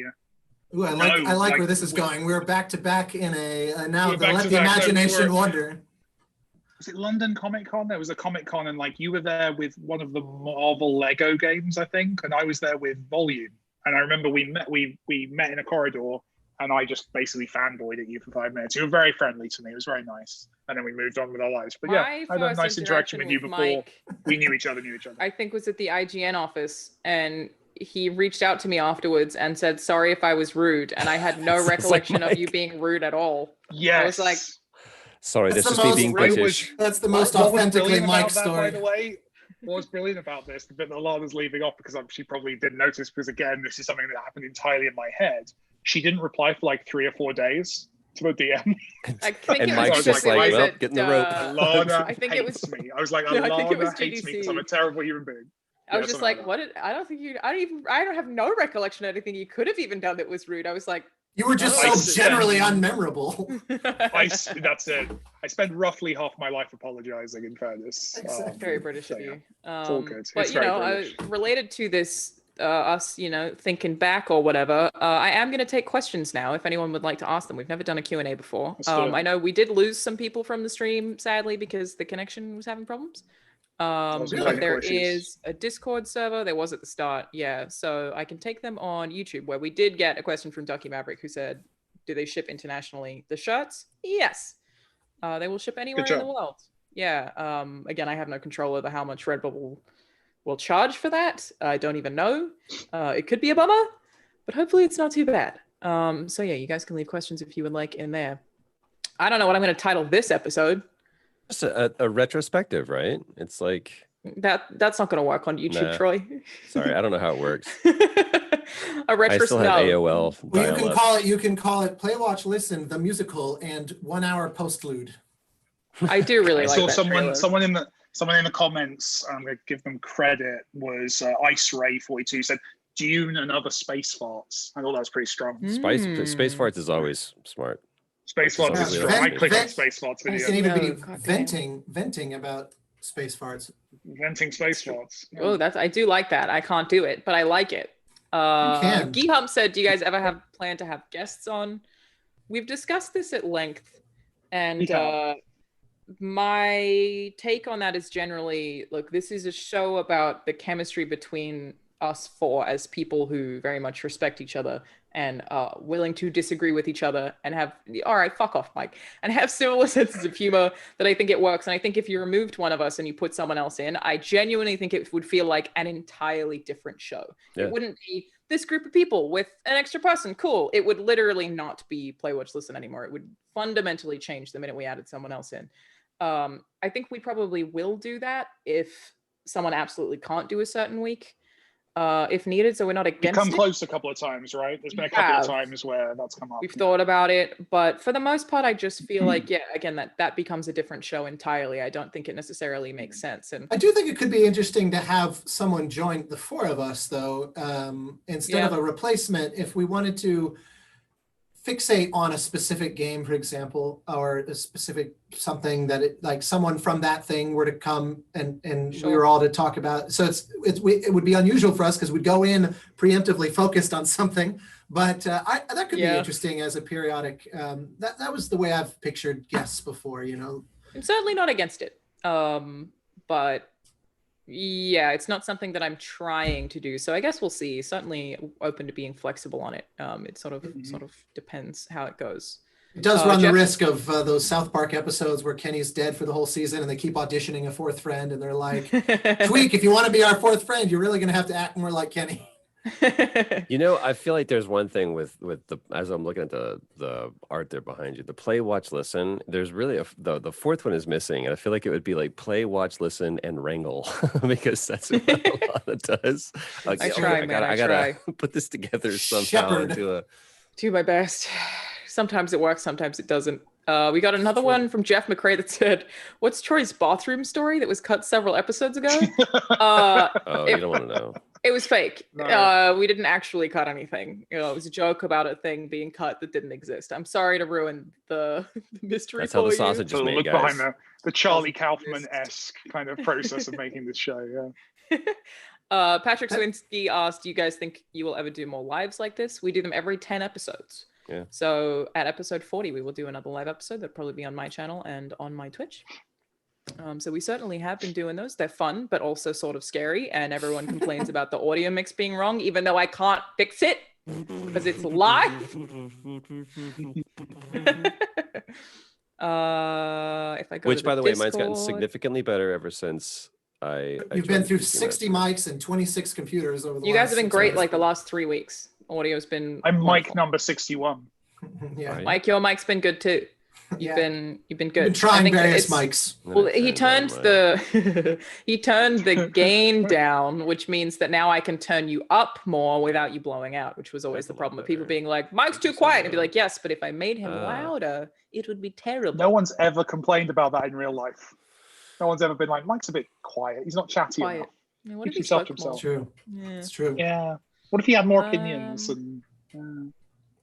Ooh, I like where this is going. We were back to back in a now let the imagination wander. Was it London Comic Con? There was a Comic Con, and like you were there with one of the Marvel Lego games, I think, and I was there with Volume. And I remember we met in a corridor, and I just basically fanboyed at you for 5 minutes. You were very friendly to me. It was very nice. And then we moved on with our lives. But yeah, I had a nice interaction with you before Mike, we knew each other. I think was at the IGN office, and he reached out to me afterwards and said, sorry if I was rude. And I had no recollection of you being rude at all. Yes. I was like, sorry, this is me being British. That's the most authentically Mike story. By the way, what was brilliant about this, the bit that Alana's leaving off, because she probably didn't notice, because again, this is something that happened entirely in my head. She didn't reply for like 3 or 4 days to the DM. I think and Mike's just like, well, getting the rope. Alana I think hates me. I was like, Alana hates me because I'm a terrible human being. I was just like, I don't have no recollection of anything you could have even done that was rude. I was like, you were just so generally unmemorable. That's it. I spent roughly half my life apologizing, in fairness. Very British of you. It's all good. But, related to this, us, thinking back or whatever, I am going to take questions now if anyone would like to ask them. We've never done a Q&A before. I know we did lose some people from the stream, sadly, because the connection was having problems. But there is a Discord server. There was at the start. Yeah. So I can take them on YouTube, where we did get a question from Ducky Maverick, who said, do they ship internationally? The shirts? Yes. They will ship anywhere in the world. Yeah. Again, I have no control over how much Redbubble will charge for that. I don't even know. It could be a bummer, but hopefully it's not too bad. So yeah, you guys can leave questions if you would like in there. I don't know what I'm going to title this episode. Just a retrospective, right? It's like that's not going to work on YouTube, Troy. Sorry, I don't know how it works. A retrospective. I still have AOL. Well, you can call it Play Watch Listen the musical and 1 hour postlude. I do really like that. Someone in the comments, I'm going to give them credit, was Ice Ray 42 said, Dune and other space farts. I thought that was pretty strong. Space farts is always smart. Space farts is strong. I click on space farts It video. can even be God venting about space farts. Venting space farts. Yeah. Oh, I do like that. I can't do it, but I like it. can. Gihump said, do you guys ever have plan to have guests on? We've discussed this at length, and my take on that is generally, look, this is a show about the chemistry between us four as people who very much respect each other and are willing to disagree with each other and have, all right, fuck off, Mike, and have similar senses of humor, that I think it works. And I think if you removed one of us and you put someone else in, I genuinely think it would feel like an entirely different show. Yeah. It wouldn't be this group of people with an extra person. Cool. It would literally not be Play, Watch, Listen anymore. It would fundamentally change the minute we added someone else in. I think we probably will do that if someone absolutely can't do a certain week, if needed. So we're not against We've come it. close a couple of times, right? There's been a couple of times where that's come up. We've thought about it, but for the most part, I just feel like, yeah, again, that becomes a different show entirely. I don't think it necessarily makes sense. And I do think it could be interesting to have someone join the four of us, though, instead of a replacement. If we wanted to fixate on a specific game, for example, or a specific something that like someone from that thing were to come and we were all to talk about. So it would be unusual for us because we'd go in preemptively focused on something, but that could be interesting as a periodic. That was the way I've pictured guests before, you know. I'm certainly not against it, but yeah, it's not something that I'm trying to do. So I guess we'll see. Certainly open to being flexible on it. It sort of depends how it goes. It does run the risk of those South Park episodes where Kenny's dead for the whole season and they keep auditioning a fourth friend and they're like, Tweak, if you want to be our fourth friend, you're really going to have to act more like Kenny. You know, I feel like there's one thing with the, as I'm looking at the art there behind you, the Play, Watch, Listen, there's really the fourth one is missing, and I feel like it would be like Play, Watch, Listen, and Wrangle, because that's what Alanah does. Like, I gotta put this together somehow do my best. Sometimes it works, sometimes it doesn't. We got another one from Jeff McRae that said, what's Troy's bathroom story that was cut several episodes ago? you don't want to know. It was fake. No. We didn't actually cut anything. You know, it was a joke about a thing being cut that didn't exist. I'm sorry to ruin the mystery. That's how the sausage is made, look guys. behind the Charlie Kaufman-esque kind of process of making this show. Yeah. Patrick Swinsky asked, do you guys think you will ever do more lives like this? We do them every 10 episodes. Yeah. So at episode 40, we will do another live episode. That'll probably be on my channel and on my Twitch. So we certainly have been doing those. They're fun, but also sort of scary. And everyone complains about the audio mix being wrong, even though I can't fix it because it's live. If I go Which, by the way, mine's gotten Discord- significantly better ever since You've been through 60 mics and 26 computers over the You last guys have been 6 great hours. like the last 3 weeks. Audio's been I'm wonderful. mic number 61. Yeah. Right. Mike, your mic's been good too. You've been good. You've been I trying think various it's- mics. Well, he turned he turned the gain down, which means that now I can turn you up more without you blowing out, which was always the problem with people being like, Mike's too quiet. And be like, yes, but if I made him louder, it would be terrible. No one's ever complained about that in real life. No one's ever been like, Mike's a bit quiet. He's not chatty Quiet. enough. Yeah, what Keeps if he himself to spoke more? It's true. Yeah. It's true. Yeah. What if he had more opinions? And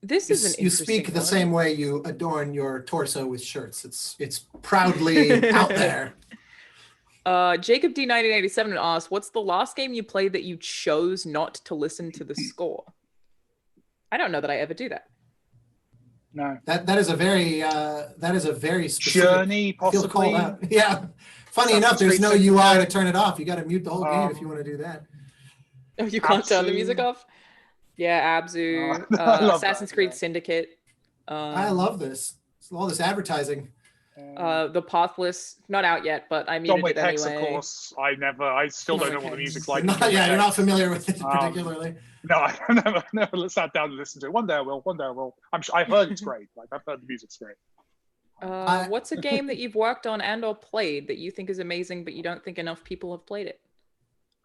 This is an You interesting speak the one. same way you adorn your torso with shirts. It's proudly out there. Jacob D1987 asked, what's the last game you played that you chose not to listen to the score? I don't know that I ever do that. no. That is a very specific Journey, feel called possibly. out. Yeah. Funny Assassin's enough, there's Creed no Syndicate. UI to turn it off. You got to mute the whole game if you want to do that. Oh, you can't turn the Absu. music off? Yeah, Abzu, I love Assassin's that, Creed yeah. Syndicate. I love this. All this advertising. The Pathless, not out yet, but I John muted Wick it Hex, anyway. of course. I still don't know what the music's like. You're not familiar with it Um, particularly. No, I've never sat down to listen to it. One day I will. One day I will. I've heard it's great. Like I've heard the music's great. What's a game that you've worked on and or played that you think is amazing, but you don't think enough people have played it?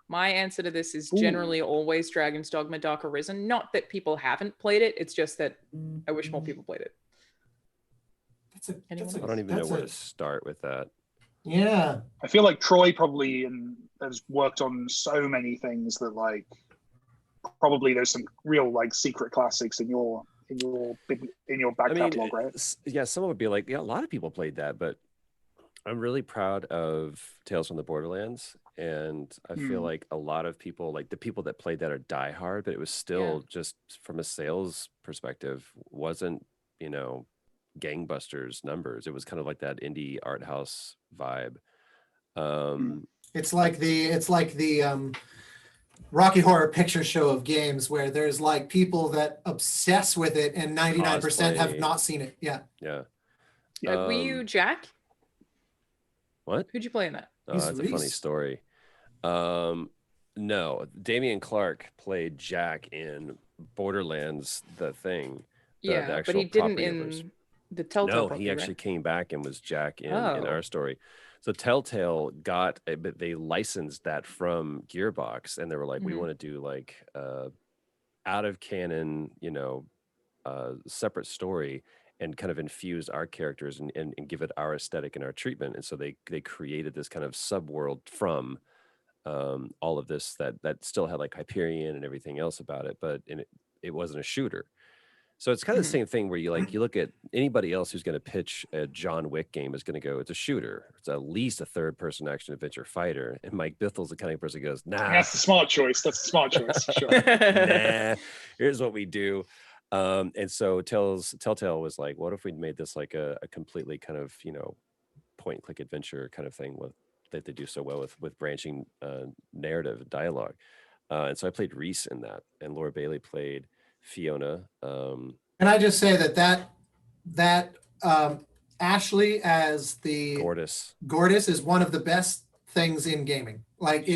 My answer to this is generally always Dragon's Dogma Dark Arisen. Not that people haven't played it, it's just that I wish more people played it. I don't even know where to start with that. Yeah. I feel like Troy probably has worked on so many things that like probably there's some real like secret classics in your back catalog, right? Yeah, someone would be like, yeah, a lot of people played that, but I'm really proud of Tales from the Borderlands, and I feel like a lot of people, like the people that played that, are diehard, but it was still just from a sales perspective, wasn't, you know, gangbusters numbers. It was kind of like that indie art house vibe. It's like the Rocky Horror Picture Show of games, where there's like people that obsess with it and 99% have not seen it. Yeah. Were you Jack? What? Who'd you play in that? That's a funny story. No, Damian Clark played Jack in Borderlands, the thing. The but he didn't in the Telltale. No, he actually came back and was Jack in our story. So Telltale but they licensed that from Gearbox, and they were like, we want to do like out of canon, you know, separate story, and kind of infuse our characters and give it our aesthetic and our treatment. And so they created this kind of subworld from all of this that still had like Hyperion and everything else about it, but it wasn't a shooter. So it's kind of the same thing where you look at anybody else who's going to pitch a John Wick game is going to go, it's a shooter. It's at least a third person action adventure fighter. And Mike Bithell's the kind of person who goes, nah. That's the smart choice. Sure. Nah, here's what we do. And so Telltale was like, what if we made this like a completely kind of, you know, point and click adventure kind of thing that they do so well with branching narrative dialogue. And so I played Reese in that, and Laura Bailey played Fiona. Can I just say that Ashley as the Gortys is one of the best things in gaming. Like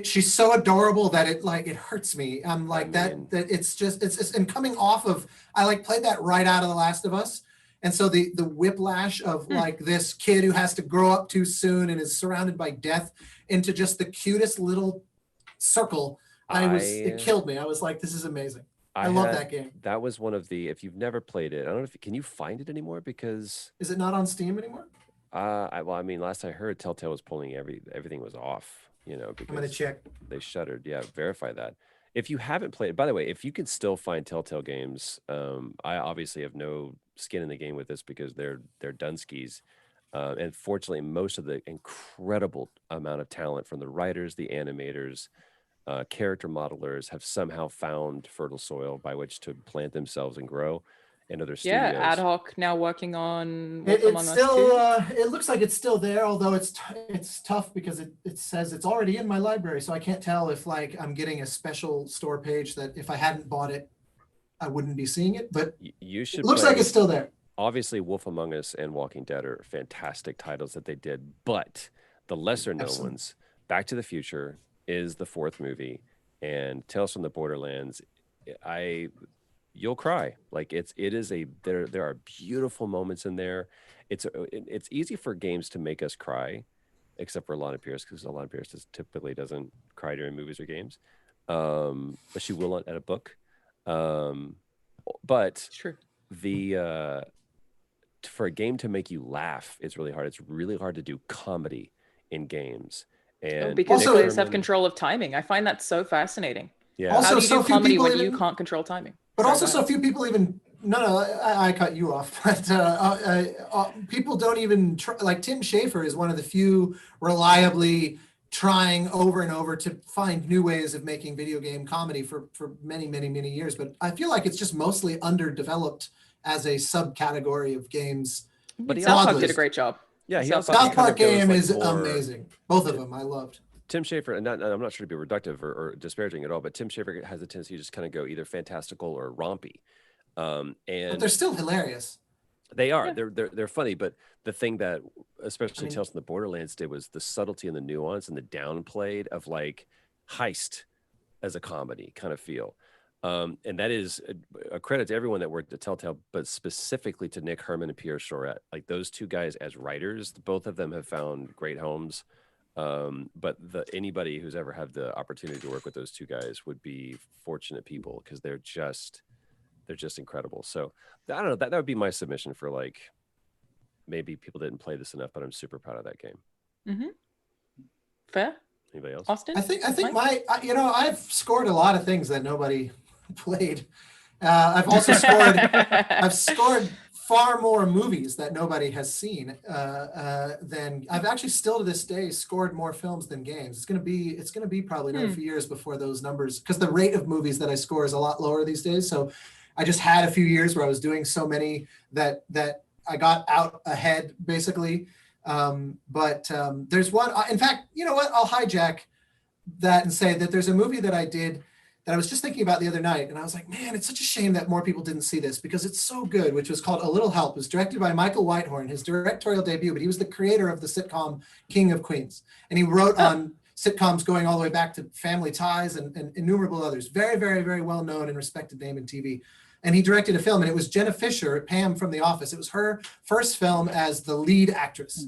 she's so adorable that it hurts me. I'm like that it's and coming off of, I like played that right out of The Last of Us. And so the whiplash of like this kid who has to grow up too soon and is surrounded by death into just the cutest little circle. It killed me. I was like, this is amazing. I love that game. That was one of the, if you've never played it, I don't know can you find it anymore? Because is it not on Steam anymore? I mean, last I heard, Telltale was pulling everything was off, you know, because I'm gonna check. They shuttered. Yeah, verify that. If you haven't played, by the way, if you can still find Telltale games, I obviously have no skin in the game with this because they're Dunskies. And fortunately, most of the incredible amount of talent from the writers, the animators, character modelers have somehow found fertile soil by which to plant themselves and grow in other studios. Yeah, Ad Hoc now working on it's still it looks like it's still there, although it's tough because it says it's already in my library, so I can't tell if like I'm getting a special store page that if I hadn't bought it I wouldn't be seeing it, but you should. It looks like it's still there. Obviously Wolf Among Us and Walking Dead are fantastic titles that they did, but the lesser known ones, Back to the Future is the fourth movie, and Tales from the Borderlands, you'll cry. Like there are beautiful moments in there. It's easy for games to make us cry, except for Alanah Pearce, because Alanah Pearce typically doesn't cry during movies or games, but she will at a book. But true. For a game to make you laugh, it's really hard. It's really hard to do comedy in games. And because players have control of timing. I find that so fascinating. Yeah. Also, how do you so do comedy when you can't control timing? But also, so few people even. No, I cut you off. But people don't even try. Like Tim Schafer is one of the few reliably trying over and over to find new ways of making video game comedy for many, many, many years. But I feel like it's just mostly underdeveloped as a subcategory of games. But South Park did a great job. Yeah, South Park game is amazing. Both of them, I loved. Tim Schafer, and I'm not sure to be reductive or disparaging at all, but Tim Schafer has a tendency to just kind of go either fantastical or rompy. But they're still hilarious. They are. Yeah. They're funny, but the thing that especially Tales from the Borderlands did was the subtlety and the nuance and the downplayed of like heist as a comedy kind of feel. And that is a credit to everyone that worked at Telltale, but specifically to Nick Herman and Pierre Charette. Like those two guys as writers, both of them have found great homes. But anybody who's ever had the opportunity to work with those two guys would be fortunate people because they're just incredible. So I don't know, that would be my submission for like, maybe people didn't play this enough, but I'm super proud of that game. Mm-hmm. Fair. Anybody else? Austin? I think I've scored a lot of things that nobody played. I've also scored far more movies that nobody has seen than I've actually still to this day scored more films than games. It's gonna be probably another few years before those numbers, because the rate of movies that I score is a lot lower these days. So I just had a few years where I was doing so many that I got out ahead basically. But there's one, in fact, you know what? I'll hijack that and say that there's a movie that I did that I was just thinking about the other night. And I was like, man, it's such a shame that more people didn't see this because it's so good, which was called A Little Help. It was directed by Michael Whitehorn, his directorial debut, but he was the creator of the sitcom King of Queens. And he wrote on sitcoms going all the way back to Family Ties and innumerable others. Very, very, very well known and respected name in TV. And he directed a film, and it was Jenna Fisher, Pam from The Office. It was her first film as the lead actress.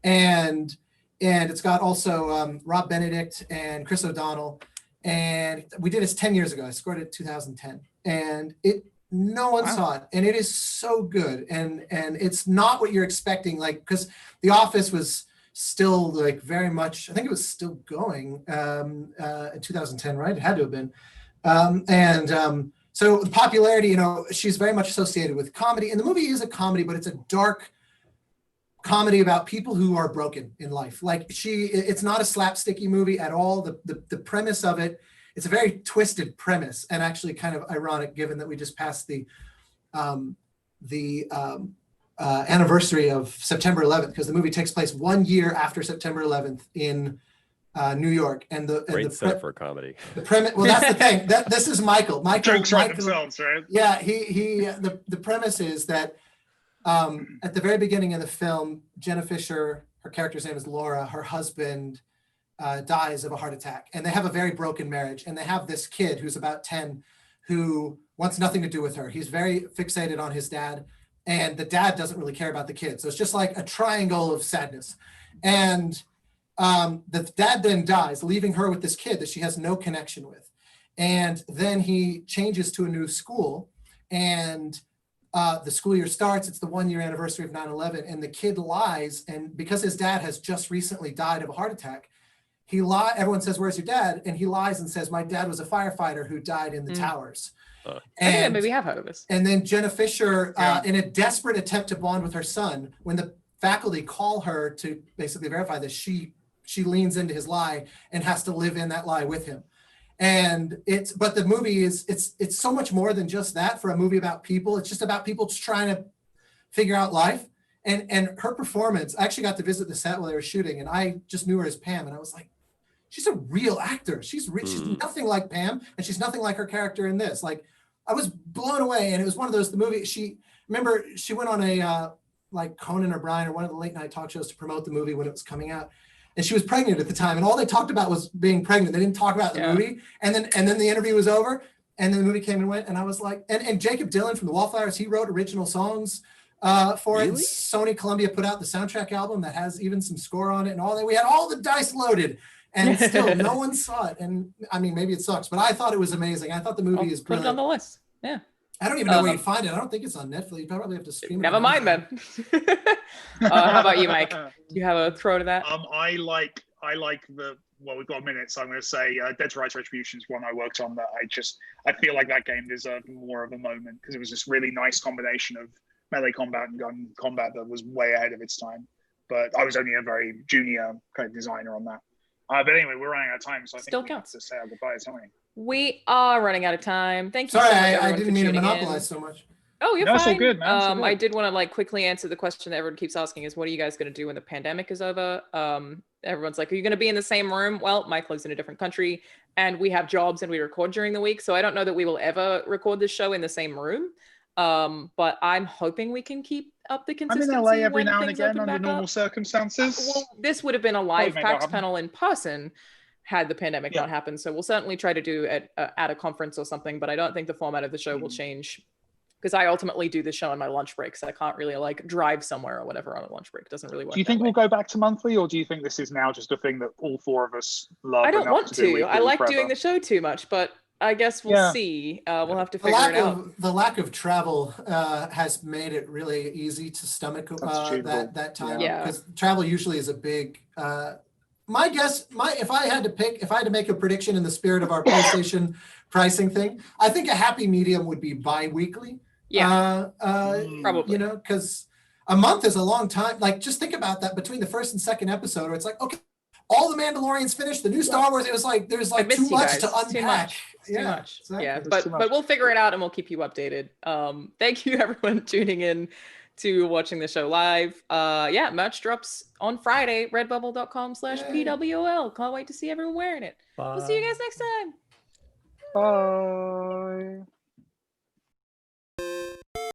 And it's got also Rob Benedict and Chris O'Donnell. And we did this 10 years ago. I scored it in 2010. And no one saw it. And it is so good. And it's not what you're expecting, like, because The Office was still like very much, I think it was still going in 2010, right? It had to have been. So the popularity, you know, she's very much associated with comedy. And the movie is a comedy, but it's a dark comedy about people who are broken in life. Like it's not a slapsticky movie at all. The premise of it, it's a very twisted premise and actually kind of ironic given that we just passed the anniversary of September 11th, because the movie takes place 1 year after September 11th in New York. And Great set for comedy. The premise, well, that's the thing. This is Michael. Jokes write themselves, right? Yeah, the premise is that at the very beginning of the film, Jenna Fisher, her character's name is Laura, her husband dies of a heart attack, and they have a very broken marriage, and they have this kid who's about 10 who wants nothing to do with her. He's very fixated on his dad, and the dad doesn't really care about the kid. So it's just like a triangle of sadness. And the dad then dies, leaving her with this kid that she has no connection with. And then he changes to a new school, and the school year starts. It's the 1 year anniversary of 9/11, and the kid lies. And because his dad has just recently died of a heart attack, everyone says, "Where's your dad?" And he lies and says, "My dad was a firefighter who died in the towers." I think I maybe have heard of this. And then Jenna Fisher, in a desperate attempt to bond with her son, when the faculty call her to basically verify this, she leans into his lie and has to live in that lie with him. And but the movie it's so much more than just that. For a movie about people, it's just about people just trying to figure out life. And her performance, I actually got to visit the set while they were shooting, and I just knew her as Pam, and I was like, she's a real actor. She's nothing like Pam, and she's nothing like her character in this. Like, I was blown away, and it was one of those, the movie, she went on a like Conan O'Brien or one of the late night talk shows to promote the movie when it was coming out. And she was pregnant at the time, and all they talked about was being pregnant. They didn't talk about the movie. And then the interview was over, and then the movie came and went, and I was like, and Jacob Dylan from the Wallflowers, he wrote original songs for it. Sony Columbia put out the soundtrack album that has even some score on it and all that. We had all the dice loaded, and still no one saw it. And I mean, maybe it sucks, but I thought it was amazing. I thought the movie is brilliant. Put it on the list. Yeah. I don't even know where you find it. I don't think it's on Netflix. You probably have to stream it. Never mind then. How about you, Mike? Do you have a throw to that? I like we've got a minute, so I'm going to say Dead to Rights Retribution is one I worked on that I feel like that game deserved more of a moment, because it was this really nice combination of melee combat and gun combat that was way ahead of its time. But I was only a very junior kind of designer on that. But anyway, we're running out of time, so I think we have to say our goodbyes, don't we? We are running out of time. Thank you. Sorry, so much, I didn't mean to monopolize so much. Oh, you're fine. It's all good, man. It's all good. I did want to quickly answer the question that everyone keeps asking is, what are you guys going to do when the pandemic is over? Everyone's like, are you going to be in the same room? Well, Mike lives in a different country, and we have jobs and we record during the week. So I don't know that we will ever record this show in the same room. But I'm hoping we can keep up the consistency. I'm in LA every now and again under normal circumstances. Well, this would have been a live PAX panel in person had the pandemic not happened. So we'll certainly try to do it at a conference or something, but I don't think the format of the show will change, because I ultimately do the show on my lunch break. So I can't really drive somewhere or whatever on a lunch break. It doesn't really work. Do you think we'll go back to monthly, or do you think this is now just a thing that all four of us love? I don't want to. I like doing the show too much, but I guess we'll see. We'll have to figure it out. The lack of travel has made it really easy to stomach that time. Yeah. Because travel usually is a big, my guess, if I had to make a prediction in the spirit of our PlayStation pricing thing, I think a happy medium would be bi-weekly. Yeah, probably. Because a month is a long time. Like, just think about that between the first and second episode, where it's like, okay, all the Mandalorians finished, the new Star Wars. It was like there's like too much to unpack. Too much. Yeah, too much. Exactly. Yeah, but we'll figure it out and we'll keep you updated. Thank you everyone tuning in to watching the show live. Merch drops on Friday, redbubble.com/PWL. Can't wait to see everyone wearing it. Bye. We'll see you guys next time. Bye.